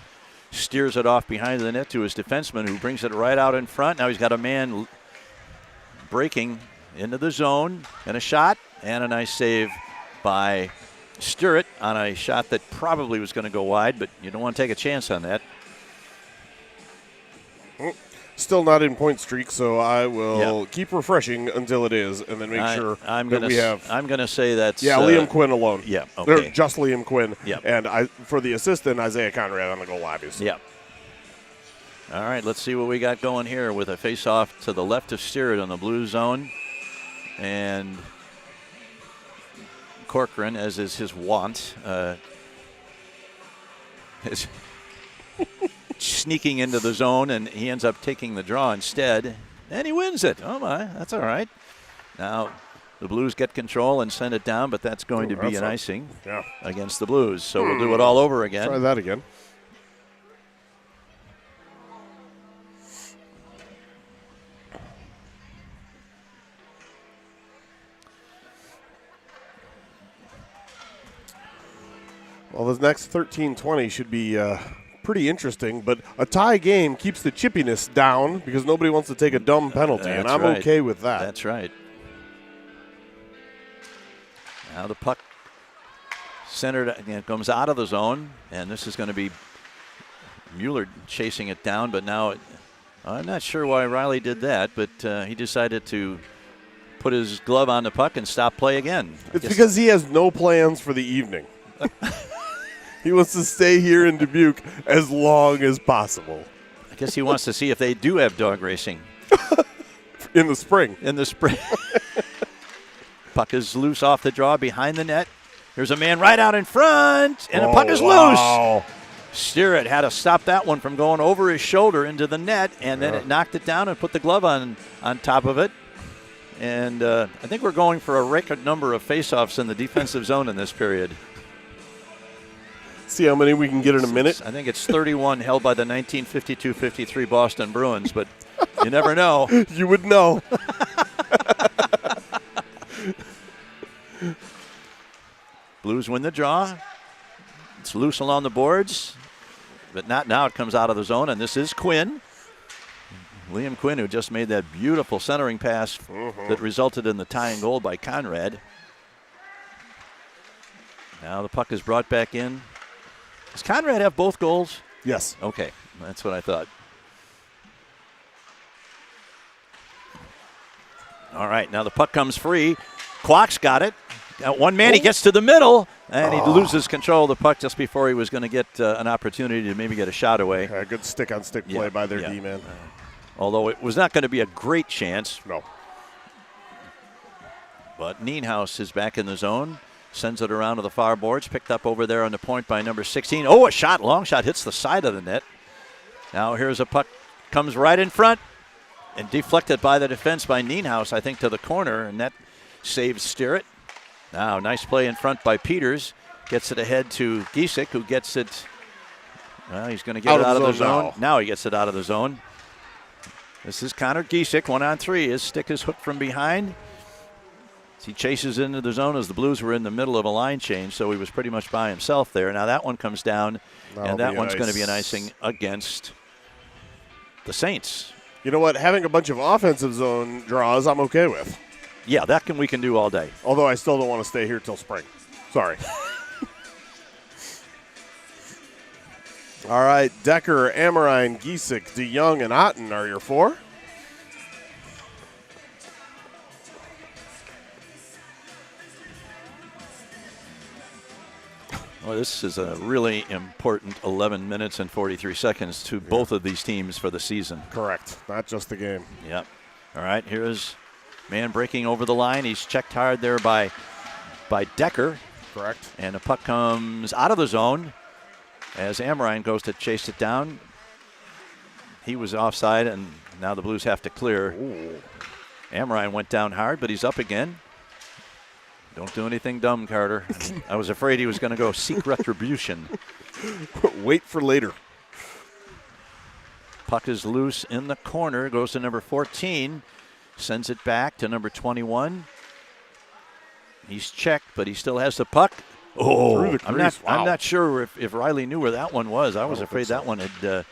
steers it off behind the net to his defenseman, who brings it right out in front. Now he's got a man breaking into the zone, and a shot, and a nice save by Sturrett on a shot that probably was going to go wide, but you don't want to take a chance on that. Still not in point streak, so I will keep refreshing until it is, and then make sure we have. I'm going to say that's Liam Quinn alone. Yeah, okay. Just Liam Quinn. Yeah, and for the assist, then Isaiah Conrad on the goal, obviously. Yeah. All right, let's see what we got going here with a face-off to the left of Sturrett on the blue zone, and Corcoran, as is his wont, is sneaking into the zone, and he ends up taking the draw instead, and he wins it. Oh my, that's all right. Now the Blues get control and send it down, but that's going to be an icing against the Blues. So we'll do it all over again. Try that again. Well, this next 13-20 should be pretty interesting, but a tie game keeps the chippiness down because nobody wants to take a dumb penalty, and I'm okay with that. That's right. Now the puck centered, comes out of the zone, and this is going to be Mueller chasing it down, but now I'm not sure why Riley did that, but he decided to put his glove on the puck and stop play again. It's because he has no plans for the evening. He wants to stay here in Dubuque as long as possible. I guess he wants to see if they do have dog racing. In the spring. In the spring. Puck is loose off the draw behind the net. There's a man right out in front, and the puck is loose. Sturrett had to stop that one from going over his shoulder into the net, and then it knocked it down and put the glove on top of it. And I think we're going for a record number of faceoffs in the defensive zone in this period. See how many we can get in a minute. I think it's 31 held by the 1952-53 Boston Bruins, but you never know. You would know. Blues win the draw. It's loose along the boards, but not now. It comes out of the zone, and this is Quinn. Liam Quinn, who just made that beautiful centering pass that resulted in the tying goal by Conrad. Now the puck is brought back in. Does Conrad have both goals? Yes. Okay, that's what I thought. All right, now the puck comes free. Clock's got it. Got one man, he gets to the middle, and he loses control of the puck just before he was going to get an opportunity to maybe get a shot away. Good stick-on-stick play by their D-man. Although it was not going to be a great chance. No. But Nienhuis is back in the zone. Sends it around to the far boards. Picked up over there on the point by number 16. Oh, a shot. Long shot hits the side of the net. Now here's a puck, comes right in front and deflected by the defense by Nienhaus, I think, to the corner, and that saves Sterrett. Now, nice play in front by Peters. Gets it ahead to Giesick, who gets it. Well, he's going to get it out of the zone. Now he gets it out of the zone. This is Connor Giesick, 1-on-3. His stick is hooked from behind. He chases into the zone as the Blues were in the middle of a line change, so he was pretty much by himself there. Now that one comes down, and that one's going to be an icing against the Saints. You know what? Having a bunch of offensive zone draws, I'm okay with. Yeah, we can do all day. Although I still don't want to stay here till spring. Sorry. All right, Decker, Amrine, Giesick, DeYoung, and Otten are your 4. Well, this is a really important 11 minutes and 43 seconds to both of these teams for the season. Correct. Not just the game. Yep. All right, here's man breaking over the line. He's checked hard there by Decker. Correct. And the puck comes out of the zone as Amrine goes to chase it down. He was offside, and now the Blues have to clear. Ooh. Amrine went down hard, but he's up again. Don't do anything dumb, Carter. I was afraid he was going to go seek retribution. Wait for later. Puck is loose in the corner. Goes to number 14. Sends it back to number 21. He's checked, but he still has the puck. Oh, Through the crease. I'm not sure if Riley knew where that one was. I was afraid that one had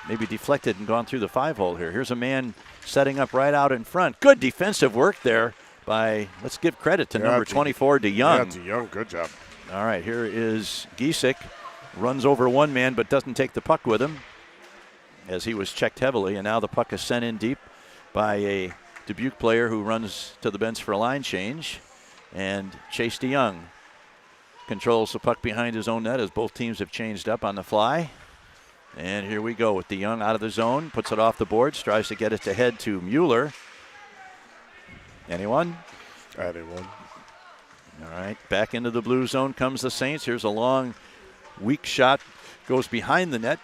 maybe deflected and gone through the 5-hole here. Here's a man setting up right out in front. Good defensive work there. Let's give credit to number 24, DeYoung. Yeah, DeYoung, good job. All right, here is Giesick. Runs over one man but doesn't take the puck with him as he was checked heavily. And now the puck is sent in deep by a Dubuque player who runs to the bench for a line change. And Chase DeYoung controls the puck behind his own net as both teams have changed up on the fly. And here we go with DeYoung out of the zone. Puts it off the boards, tries to get it to head to Mueller. Anyone? Anyone. All right, back into the blue zone comes the Saints. Here's a long, weak shot. Goes behind the net.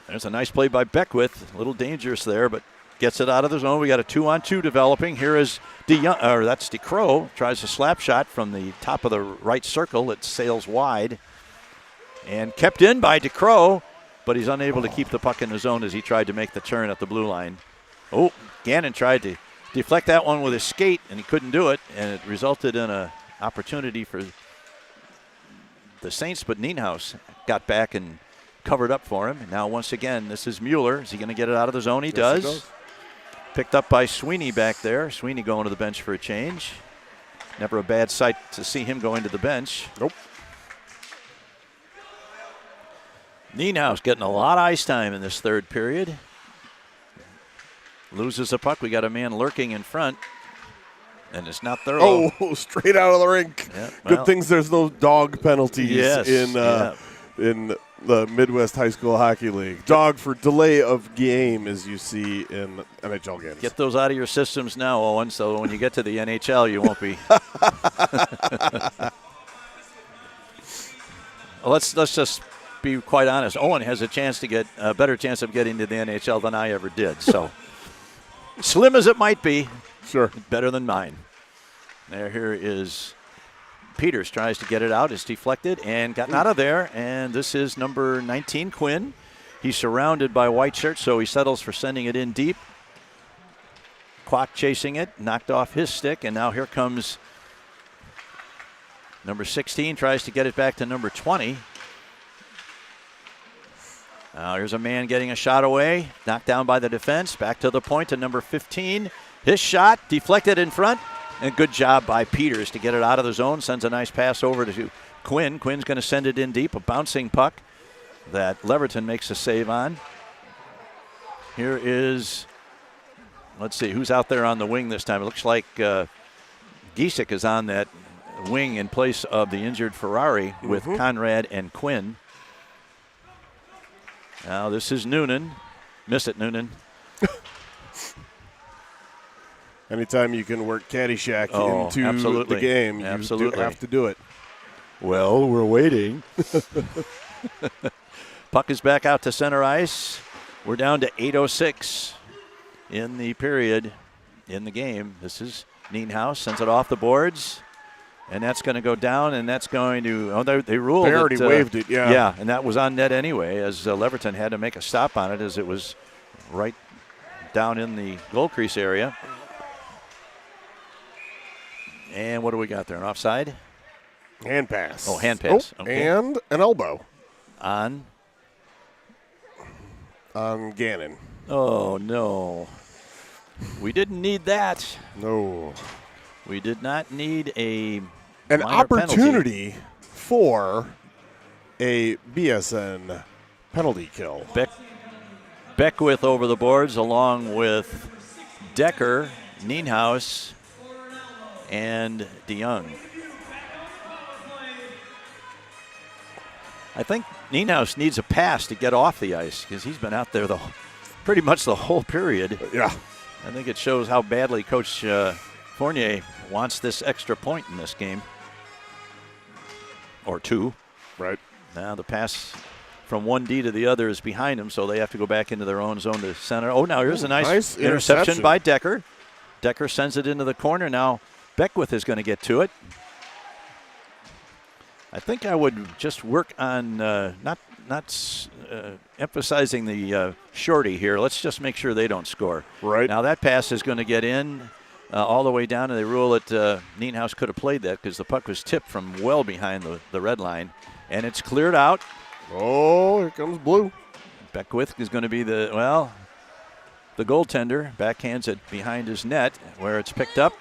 There's a nice play by Beckwith. A little dangerous there, but gets it out of the zone. We got a 2-on-2 developing. Here is that's DeCrow. Tries a slap shot from the top of the right circle. It sails wide. And kept in by DeCrow, but he's unable to keep the puck in the zone as he tried to make the turn at the blue line. Oh, Gannon tried to deflect that one with his skate, and he couldn't do it, and it resulted in an opportunity for the Saints, but Nienhaus got back and covered up for him. And now once again, this is Mueller. Is he going to get it out of the zone? He does. Picked up by Sweeney back there. Sweeney going to the bench for a change. Never a bad sight to see him going to the bench. Nope. Nienhaus getting a lot of ice time in this third period. Loses the puck. We got a man lurking in front. And it's not Thurlow. Oh, straight out of the rink. Yeah, well, good things there's no dog penalties in the Midwest High School Hockey League. Dog for delay of game, as you see in NHL games. Get those out of your systems now, Owen, so when you get to the NHL, you won't be. Let's just be quite honest. Owen has a better chance of getting to the NHL than I ever did. So slim as it might be, sure, better than mine. Here is Peters, tries to get it out. It's deflected and gotten out of there. And this is number 19, Quinn. He's surrounded by white shirts, so he settles for sending it in deep. Kwok chasing it, knocked off his stick, and now here comes number 16, tries to get it back to number 20. Now here's a man getting a shot away, knocked down by the defense, back to the point to number 15. His shot deflected in front, and good job by Peters to get it out of the zone. Sends a nice pass over to Quinn. Quinn's going to send it in deep, a bouncing puck that Leverton makes a save on. Here is, let's see, who's out there on the wing this time? It looks like Giesick is on that wing in place of the injured Ferrari with Conrad and Quinn. Now this is Noonan. Miss it, Noonan. Anytime you can work Caddyshack into absolutely. the game, you have to do it. Well, we're waiting. Puck is back out to center ice. We're down to 8:06 in the period in the game. This is Nienhuis, sends it off the boards. And that's going to go down, and that's going to – oh, they ruled it. They already waved it, yeah. Yeah, and that was on net anyway, as Leverton had to make a stop on it as it was right down in the goal crease area. And what do we got there, an offside? Hand pass. Oh, hand pass. Okay. And an elbow. On Gannon. Oh, no. We didn't need that. No. We did not need an opportunity for a BSN penalty kill. Beckwith over the boards along with Decker, Nienhuis, and DeYoung. I think Nienhuis needs a pass to get off the ice because he's been out there pretty much the whole period. Yeah. I think it shows how badly Coach Fournier wants this extra point in this game. Or two. Right. Now the pass from 1D to the other is behind him, so they have to go back into their own zone to center. Oh, now here's a nice interception by Decker. Decker sends it into the corner. Now Beckwith is going to get to it. I think I would just work on not emphasizing the shorty here. Let's just make sure they don't score. Right. Now that pass is going to get in all the way down, and they rule it Nienhuis could have played that because the puck was tipped from well behind the red line. And it's cleared out. Oh, here comes Blue. Beckwith is going to be the goaltender. Backhands it behind his net where it's picked up.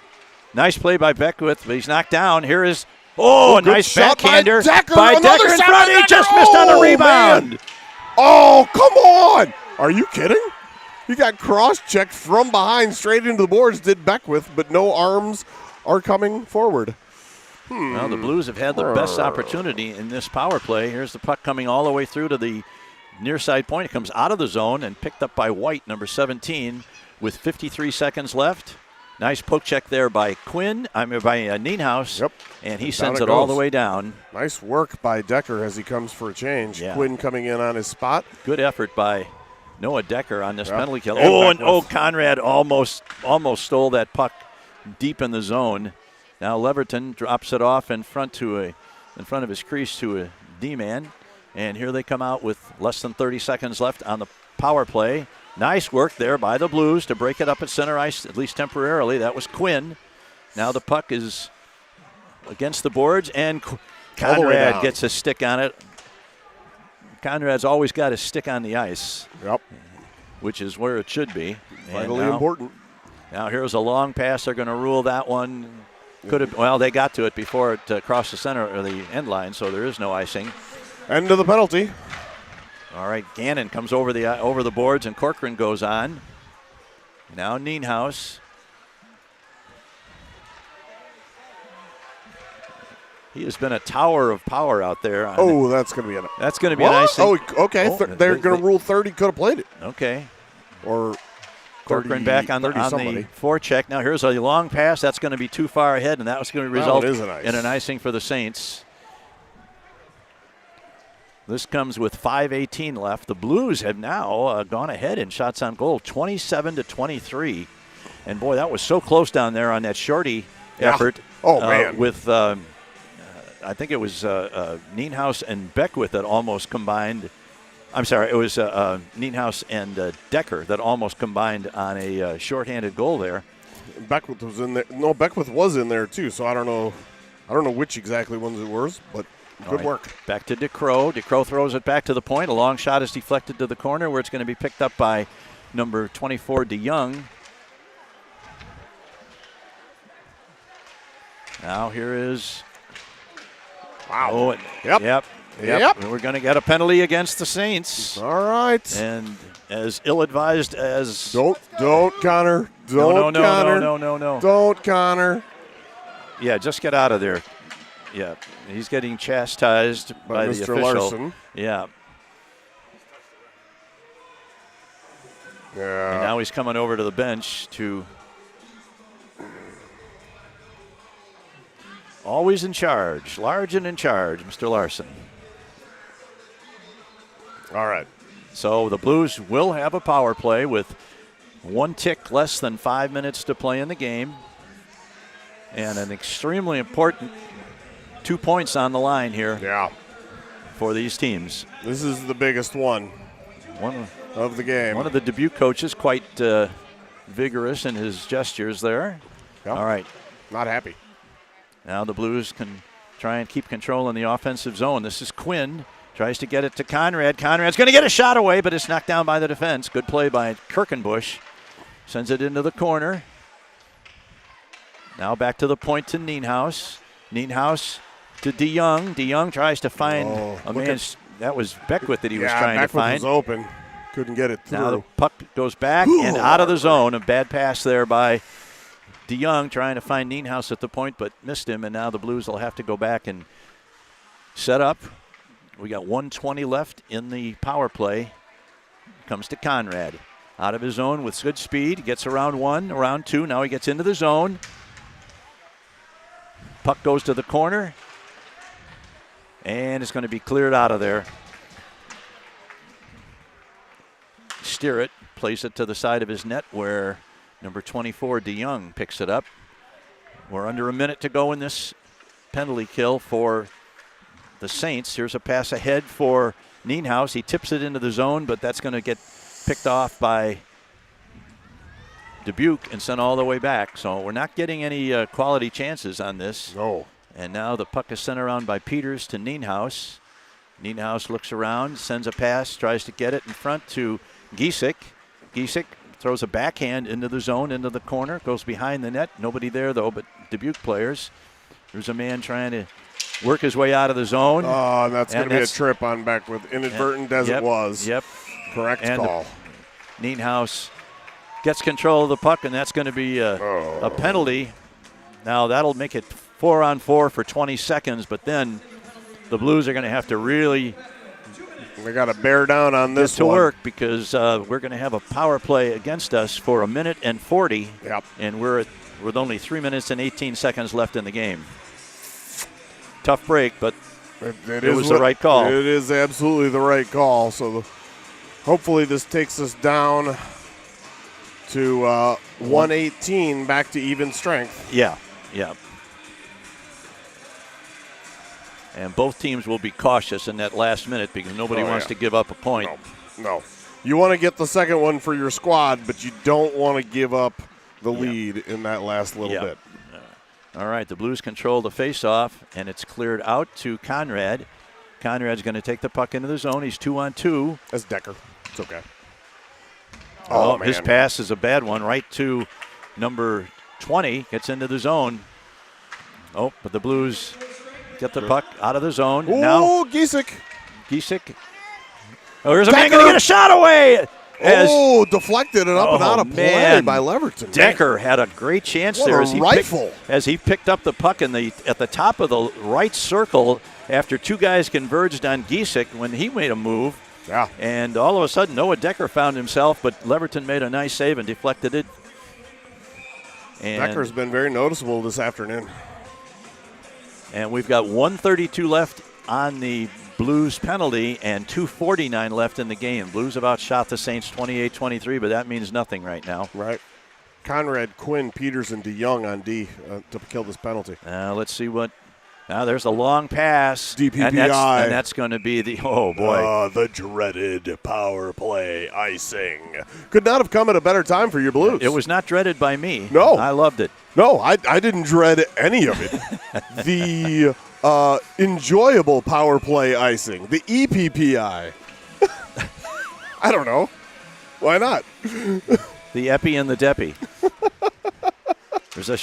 Nice play by Beckwith, but he's knocked down. Here is a nice backhander by Decker in front. He just missed on the rebound. Man. Oh, come on. Are you kidding? He got cross-checked from behind straight into the boards, did Beckwith, but no arms are coming forward. Well, the Blues have had the best opportunity in this power play. Here's the puck coming all the way through to the near side point. It comes out of the zone and picked up by White, number 17, with 53 seconds left. Nice poke check there by Nienhuis. Yep. And he sends it all the way down. Nice work by Decker as he comes for a change. Yeah. Quinn coming in on his spot. Good effort by Noah Decker on this penalty kill. And Conrad almost stole that puck deep in the zone. Now Leverton drops it off in front of his crease to a D-man. And here they come out with less than 30 seconds left on the power play. Nice work there by the Blues to break it up at center ice, at least temporarily. That was Quinn. Now the puck is against the boards, and Conrad gets a stick on it. Conrad's always got his stick on the ice. Yep. Which is where it should be. Vitally important. Now here's a long pass. They're going to rule that one. They got to it before it crossed the center or the end line, so there is no icing. End of the penalty. All right, Gannon comes over the boards, and Corcoran goes on. Now Nienhuis. He has been a tower of power out there. That's going to be an. That's going to be an icing. Oh, okay. They're going to rule 30. Could have played it. Okay. Or Corcoran back on the forecheck. Now here's a long pass. That's going to be too far ahead, and that was going to result in an icing for the Saints. This comes with 5:18 left. The Blues have now gone ahead in shots on goal, 27-23. And boy, that was so close down there on that shorty effort. Oh, man. With I think it was Nienhuis and Beckwith that almost combined. I'm sorry, it was Nienhuis and Decker that almost combined on a shorthanded goal there. Beckwith was in there. No, Beckwith was in there too. So I don't know which exactly ones it was, but good work. Back to DeCrow. DeCrow throws it back to the point. A long shot is deflected to the corner where it's going to be picked up by number 24, DeYoung. Now here is. Wow. Oh, Yep. We're going to get a penalty against the Saints. All right. And as ill-advised as. Don't, Connor. No. Don't, Connor. Yeah, just get out of there. Yeah, he's getting chastised by the Mr. official. Larson. Yeah. Yeah. And now he's coming over to the bench to. Always in charge, large and in charge, Mr. Larson. All right. So the Blues will have a power play with 1 tick less than 5 minutes to play in the game. And an extremely important 2 points on the line here for these teams. This is the biggest one of the game. One of the Dubuque coaches quite vigorous in his gestures there. Yep. All right. Not happy. Now the Blues can try and keep control in the offensive zone. This is Quinn. Tries to get it to Conrad. Conrad's going to get a shot away, but it's knocked down by the defense. Good play by Kirkenbush. Sends it into the corner. Now back to the point to Nienhaus. Nienhaus to DeYoung. DeYoung tries to find a man. That was Beckwith that he was trying to find. Was open. Couldn't get it through. Now the puck goes back and out of the zone. A bad pass there by DeYoung trying to find Nienhaus at the point, but missed him. And now the Blues will have to go back and set up. We got 1:20 left in the power play. Comes to Conrad. Out of his zone with good speed. Gets around 1, around 2. Now he gets into the zone. Puck goes to the corner. And it's going to be cleared out of there. Steer it. Plays it to the side of his net where number 24, DeYoung, picks it up. We're under a minute to go in this penalty kill for the Saints. Here's a pass ahead for Nienhaus. He tips it into the zone, but that's going to get picked off by Dubuque and sent all the way back. So we're not getting any quality chances on this. No. And now the puck is sent around by Peters to Nienhaus. Nienhaus looks around, sends a pass, tries to get it in front to Giesek. Giesek throws a backhand into the zone, into the corner, goes behind the net. Nobody there, though, but Dubuque players. There's a man trying to work his way out of the zone. Oh, and that's going to be a trip on Beckwith, inadvertent as it was. Yep. Correct call. Nienhaus gets control of the puck, and that's going to be a penalty. Now that'll make it 4-on-4 for 20 seconds, but then the Blues are going to have to really they got to bear down on this to work because we're going to have a power play against us for 1:40. Yep. And we're with only 3 minutes and 18 seconds left in the game. Tough break, but it was the right call. It is absolutely the right call. So hopefully this takes us down to 118, back to even strength. Yeah. And both teams will be cautious in that last minute because nobody wants to give up a point. No. You want to get the second one for your squad, but you don't want to give up the lead in that last little bit. All right, the Blues control the face-off, and it's cleared out to Conrad. Conrad's going to take the puck into the zone. He's 2-on-2. That's Decker. It's okay. Oh, man. His pass is a bad one right to number 20. Gets into the zone. Oh, but the Blues get the puck out of the zone. Oh, Giesek. Oh, here's a man going to get a shot away. Deflected it up and out of play by Leverton. Decker had a great chance there as he picked up the puck at the top of the right circle after two guys converged on Giesek when he made a move. Yeah. And all of a sudden, Noah Decker found himself, but Leverton made a nice save and deflected it. And Decker's been very noticeable this afternoon. And we've got 1:32 left on the Blues penalty and 2:49 left in the game. Blues have outshot the Saints 28-23, but that means nothing right now. Right. Conrad, Quinn, Peters, and DeYoung on D to kill this penalty. Let's see what. Now there's a long pass. DPPI. And that's going to be the dreaded power play icing. Could not have come at a better time for your Blues. It was not dreaded by me. No. I loved it. No, I didn't dread any of it. The enjoyable power play icing, the EPPI. I don't know. Why not? The Epi and the Deppy. There's a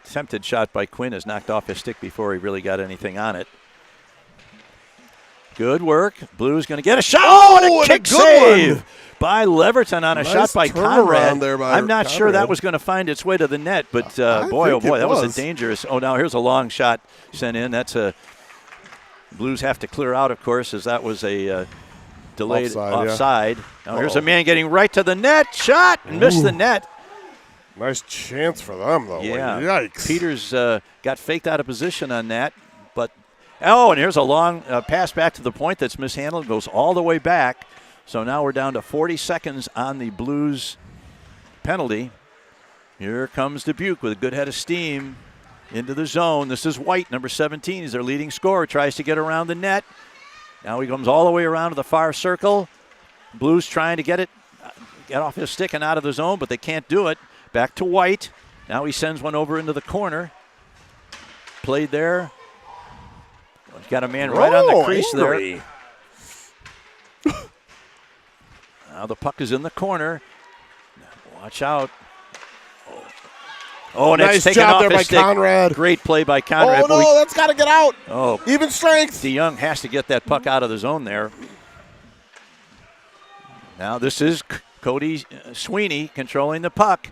attempted shot by Quinn is knocked off his stick before he really got anything on it. Good work. Blues going to get a shot. Oh, and a kick save by Leverton on a shot by Conrad. I'm not sure that was going to find its way to the net, but boy, that was a dangerous. Oh, now here's a long shot sent in. That's a Blues have to clear out, of course, as that was a delayed offside. Now here's a man getting right to the net. Shot and missed the net. Nice chance for them, though. Yeah. Yikes. Peters got faked out of position on that, but Oh, and here's a long pass back to the point that's mishandled. Goes all the way back. So now we're down to 40 seconds on the Blues penalty. Here comes Dubuque with a good head of steam into the zone. This is White, number 17. He's their leading scorer. Tries to get around the net. Now he comes all the way around to the far circle. Blues trying to get off his stick and out of the zone, but they can't do it. Back to White. Now he sends one over into the corner. Played there. He's got a man right on the crease there. Now the puck is in the corner. Watch out. Oh, and nice it's taken job off there his by stick. Conrad. Great play by Conrad. Oh, no, that's got to get out. Oh. Even strength. DeYoung has to get that puck out of the zone there. Now this is Cody Sweeney controlling the puck.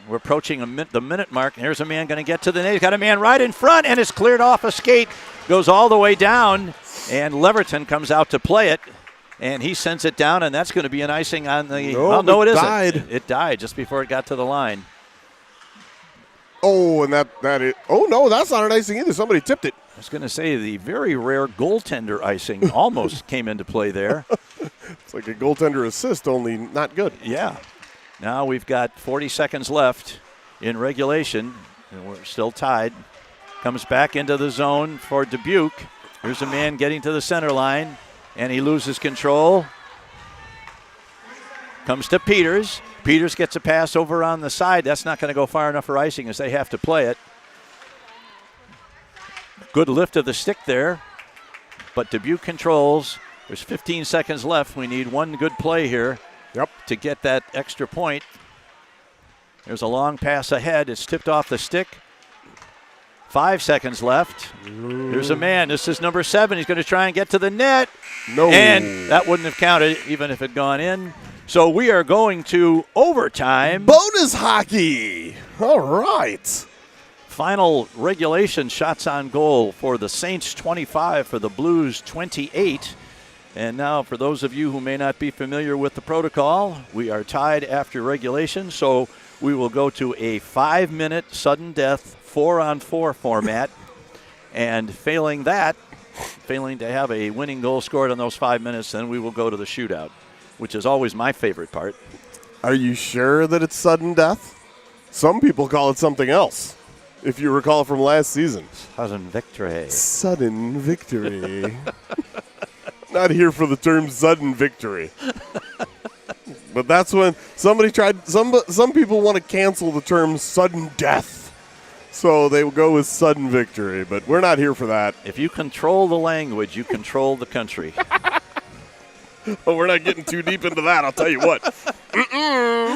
We're approaching the minute mark. Here's a man going to get to the net. He's got a man right in front, and it's cleared off a skate. Goes all the way down, and Leverton comes out to play it, and he sends it down, and that's going to be an icing on the. No, it isn't. Died. It died just before it got to the line. Oh, and that is. Oh no, that's not an icing either. Somebody tipped it. I was going to say the very rare goaltender icing almost came into play there. It's like a goaltender assist, only not good. Yeah. Now we've got 40 seconds left in regulation, and we're still tied. Comes back into the zone for Dubuque. Here's a man getting to the center line, and he loses control. Comes to Peters. Peters gets a pass over on the side. That's not going to go far enough for icing as they have to play it. Good lift of the stick there, but Dubuque controls. There's 15 seconds left. We need one good play here. Yep. To get that extra point. There's a long pass ahead. It's tipped off the stick. 5 seconds left. There's a man. This is number 7. He's going to try and get to the net. No. And that wouldn't have counted even if it had gone in. So we are going to overtime. Bonus hockey. All right. Final regulation shots on goal for the Saints 25, for the Blues 28. And now, for those of you who may not be familiar with the protocol, we are tied after regulation, so we will go to a 5-minute sudden death 4-on-4 format. And failing to have a winning goal scored in those 5 minutes, then we will go to the shootout, which is always my favorite part. Are you sure that it's sudden death? Some people call it something else, if you recall from last season. Sudden victory. Sudden victory. Not here for the term sudden victory. But that's when somebody tried, some people want to cancel the term sudden death. So they will go with sudden victory, but we're not here for that. If you control the language, you control the country. Oh, we're not getting too deep into that, I'll tell you what.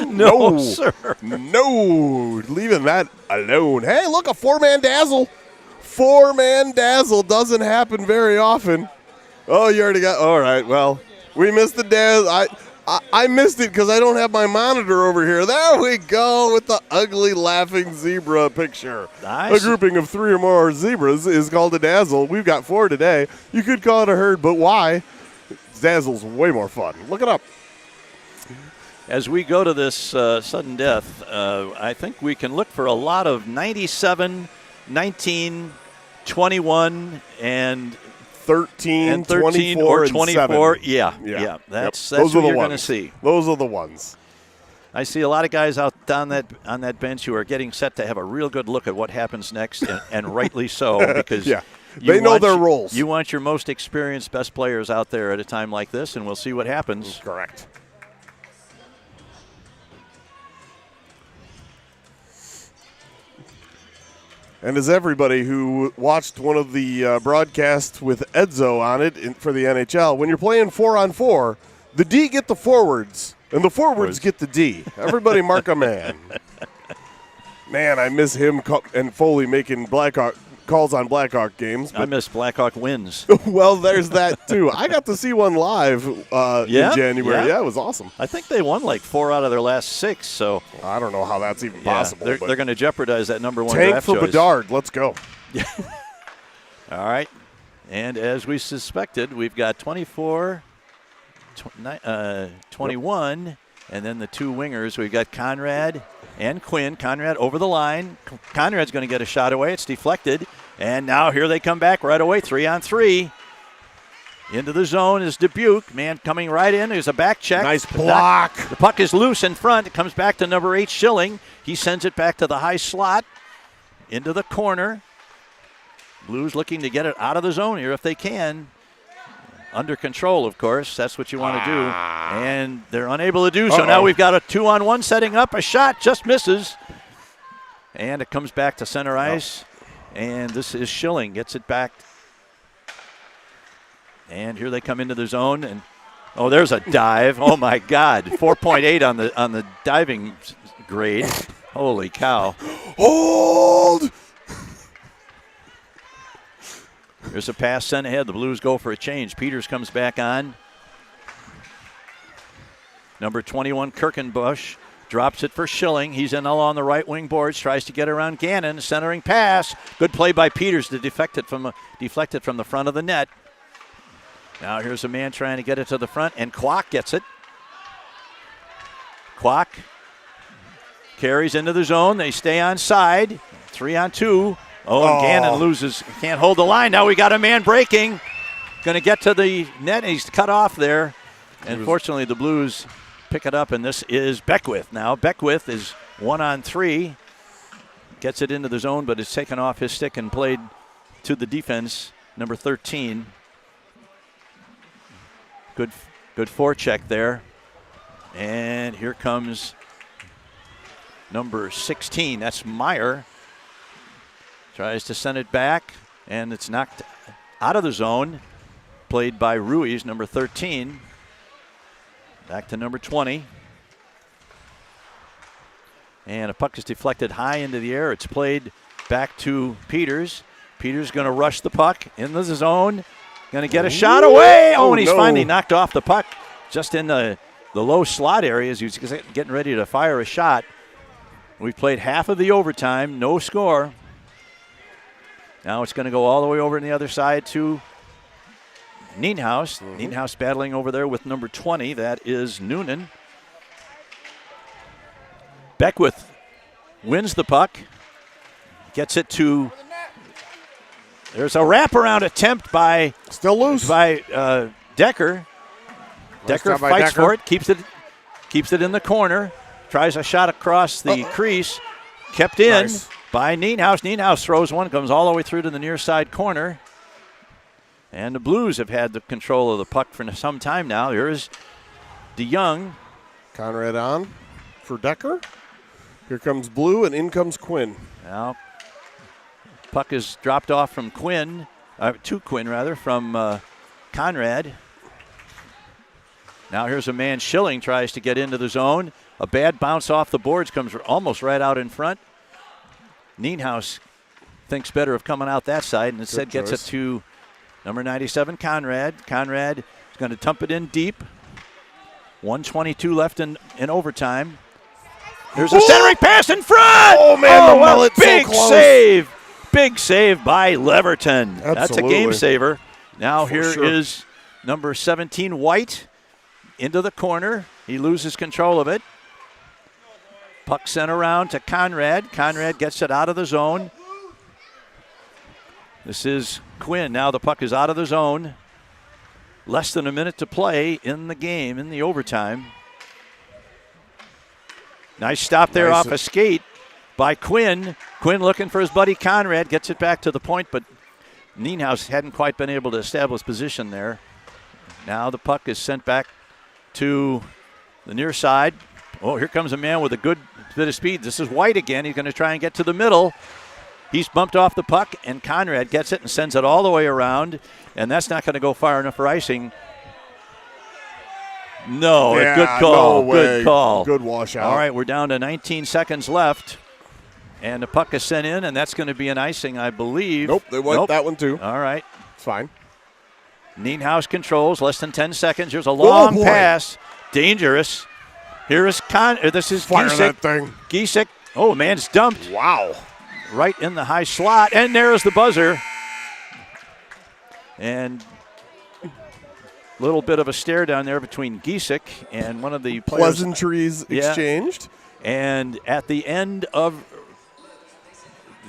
No, sir. No, leaving that alone. Hey, look, a 4-man dazzle. 4-man dazzle doesn't happen very often. Oh, you already got. All right. Well, we missed the dazzle. I missed it because I don't have my monitor over here. There we go with the ugly laughing zebra picture. Nice. A grouping of 3 or more zebras is called a dazzle. We've got 4 today. You could call it a herd, but why? Dazzle's way more fun. Look it up. As we go to this sudden death, I think we can look for a lot of 97, 19, 21, and 13, 13 24, or and 24. 7. Yeah. That's Those what are you're the going to ones. see. Those are the ones. I see a lot of guys out on that bench who are getting set to have a real good look at what happens next, and rightly so, because they know their roles. You want your most experienced, best players out there at a time like this, and we'll see what happens. Correct. And as everybody who watched one of the broadcasts with Edzo on it for the NHL, when you're playing 4-on-4, the D get the forwards, and the forwards get the D. Everybody mark a man. Man, I miss him and Foley making Blackhawk calls on Blackhawk games. I miss Blackhawk wins. Well, there's that, too. I got to see one live in January. Yeah, it was awesome. I think they won like 4 out of their last 6, so. I don't know how that's even possible. They're going to jeopardize that number 1 tank draft for choice. Bedard. Let's go. All right. And as we suspected, we've got 24, 21, and then the 2 wingers. We've got Conrad and Quinn. Conrad over the line. Conrad's going to get a shot away. It's deflected, And now here they come back right away, 3-on-3. Into the zone is Dubuque. Man coming right in. There's a back check. Nice block. The puck is loose in front. It comes back to number 8, Schilling. He sends it back to the high slot. Into the corner. Blues looking to get it out of the zone here if they can. Under control, of course. That's what you want to do. And they're unable to do so. Now we've got a 2-on-1 setting up. A shot just misses. And it comes back to center ice. And this is Schilling. Gets it back. And here they come into the zone, and there's a dive. Oh my God, 4.8 on the diving grade. Holy cow! Hold. There's a pass sent ahead. The Blues go for a change. Peters comes back on. Number 21, Kirkenbush, drops it for Schilling. He's in along the right wing boards. Tries to get around Gannon. Centering pass. Good play by Peters to deflect it from the front of the net. Now here's a man trying to get it to the front, and Kwok gets it. Kwok carries into the zone. They stay on side. 3-on-2. And Gannon loses. Can't hold the line. Now we got a man breaking. Going to get to the net. He's cut off there. And fortunately, the Blues pick it up, and this is Beckwith. Now Beckwith is 1-on-3. Gets it into the zone, but it's taken off his stick and played to the defense, number 13. Good forecheck there. And here comes number 16. That's Meyer. Tries to send it back, and it's knocked out of the zone. Played by Ruiz, number 13. Back to number 20. And a puck is deflected high into the air. It's played back to Peters. Peters going to rush the puck in the zone. Going to get a shot away. And he's finally knocked off the puck just in the low slot area as he's getting ready to fire a shot. We've played half of the overtime, no score. Now it's going to go all the way over on the other side to Nienhuis. Nienhuis battling over there with number 20. That is Noonan. Beckwith wins the puck. Gets it to... There's a wraparound attempt by still loose by Decker. Decker fights for it, keeps it in the corner, tries a shot across the crease, kept in by Nienhuis. Nienhuis throws one, comes all the way through to the near side corner. And the Blues have had the control of the puck for some time now. Here's DeYoung. Conrad on for Decker. Here comes Blue, and in comes Quinn. Now, puck is dropped off from Quinn, from Conrad. Now here's a man, Schilling, tries to get into the zone. A bad bounce off the boards, comes almost right out in front. Nienhuis thinks better of coming out that side, and instead gets it to number 97, Conrad. Conrad is going to dump it in deep. 1:22 left in overtime. There's a centering pass in front. Oh, man, the mullet big so close. Save. Big save by Leverton. Absolutely. That's a game saver. Now For here sure. is number 17, White, into the corner. He loses control of it. Puck sent around to Conrad. Conrad gets it out of the zone. This is Quinn. Now the puck is out of the zone. Less than a minute to play in the game, in the overtime. Nice stop there off a skate by Quinn. Quinn looking for his buddy Conrad. Gets it back to the point, but Nienhuis hadn't quite been able to establish position there. Now the puck is sent back to the near side. Oh, here comes a man with a good bit of speed. This is White again. He's going to try and get to the middle. He's bumped off the puck, and Conrad gets it and sends it all the way around, and that's not going to go far enough for icing. No, Yeah, good call. no way. Good call. Good washout. All right, we're down to 19 seconds left, and the puck is sent in, and that's going to be an icing, I believe. Nope, they wiped that one too. All right. It's fine. Nienhuis controls, less than 10 seconds. Here's a long pass. Dangerous. Here is this is Fire Giesek. that thing. Giesek. Oh, man's dumped. Wow. Right in the high slot, and there's the buzzer. And a little bit of a stare down there between Giesek and one of the players. Pleasantries exchanged. And at the end of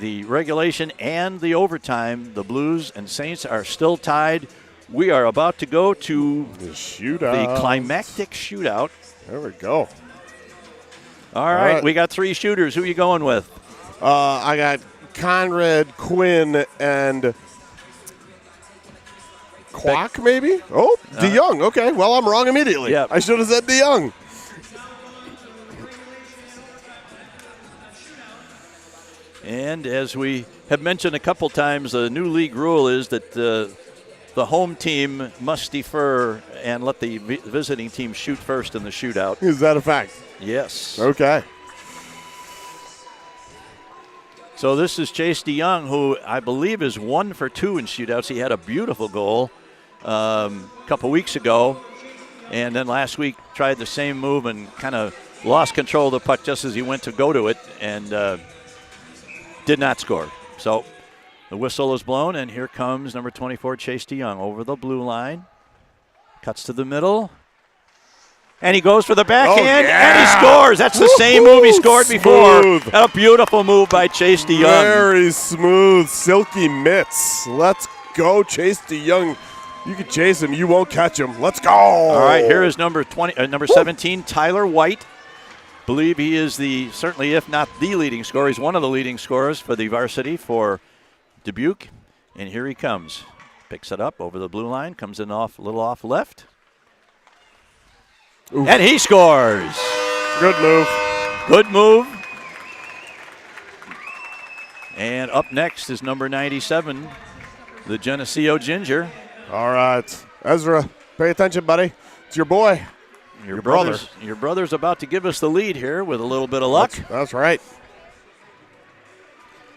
the regulation and the overtime. The Blues and Saints are still tied. We are about to go to the shootout. The climactic shootout. There we go. All right, we got 3 shooters. Who are you going with? I got Conrad, Quinn, and Kwok, maybe? Oh, DeYoung. Okay, well, I'm wrong immediately. Yep. I should have said DeYoung. And as we have mentioned a couple times, the new league rule is that the home team must defer and let the visiting team shoot first in the shootout. Is that a fact? Yes. Okay. So this is Chase DeYoung, who I believe is 1 for 2 in shootouts. He had a beautiful goal a couple weeks ago, and then last week tried the same move and kind of lost control of the puck just as he went to go to it and did not score. So the whistle is blown, and here comes number 24, Chase DeYoung, over the blue line. Cuts to the middle. And he goes for the backhand, and he scores. That's the same move he scored before. A beautiful move by Chase DeYoung. Very smooth, silky mitts. Let's go, Chase DeYoung. You can chase him. You won't catch him. Let's go. All right, here is number 17, Tyler White. Believe he is certainly, if not the leading scorer, he's one of the leading scorers for the Varsity for Dubuque. And here he comes. Picks it up over the blue line, comes in a little off left. Oof. And he scores. Good move. Good move. And up next is number 97, the Geneseo Ginger. All right. Ezra, pay attention, buddy. It's your boy. Your brother. Your brother's about to give us the lead here with a little bit of luck. That's right.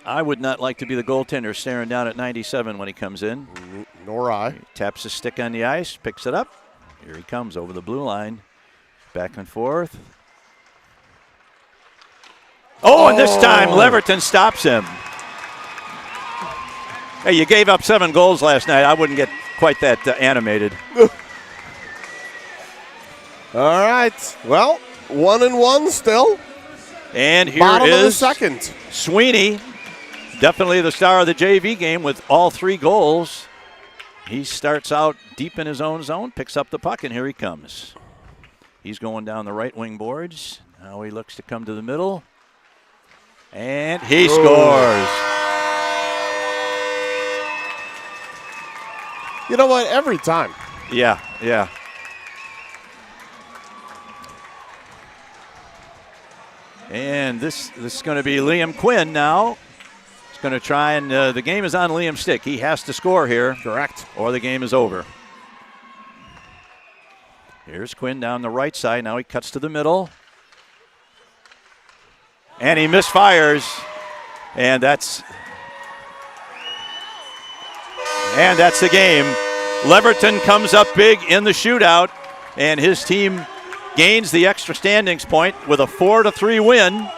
I would not like to be the goaltender staring down at 97 when he comes in. Nor I. He taps his stick on the ice, picks it up. Here he comes over the blue line. Back and forth. Oh, and this time Leverton stops him. Hey, you gave up 7 goals last night. I wouldn't get quite that animated. All right. Well, 1-1 still. And here Bottom is of the second. Sweeney, definitely the star of the JV game with all 3 goals. He starts out deep in his own zone, picks up the puck, and here he comes. He's going down the right wing boards. Now he looks to come to the middle. And he scores. You know what? Every time. Yeah. And this is going to be Liam Quinn now. He's going to try and the game is on Liam's stick. He has to score here. Correct. Or the game is over. Here's Quinn down the right side. Now he cuts to the middle. And he misfires. And that's the game. Leverton comes up big in the shootout, and his team gains the extra standings point with a 4-3 win.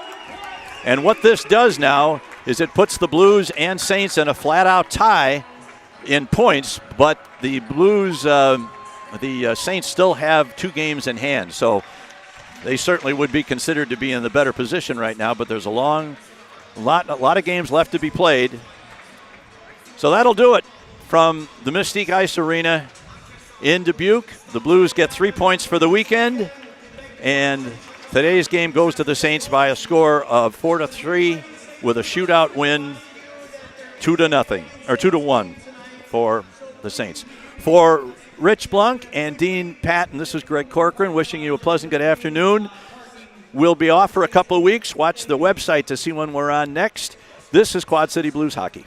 And what this does now is it puts the Blues and Saints in a flat-out tie in points, but the Blues, the Saints still have 2 games in hand, so they certainly would be considered to be in the better position right now, but there's a lot of games left to be played. So that'll do it from the Mystique Ice Arena in Dubuque. The Blues get 3 points for the weekend, and today's game goes to the Saints by a score of 4-3 with a shootout win, 2-1 for the Saints. For Rich Blunk and Dean Patton, this is Greg Corcoran wishing you a pleasant good afternoon. We'll be off for a couple of weeks. Watch the website to see when we're on next. This is Quad City Blues Hockey.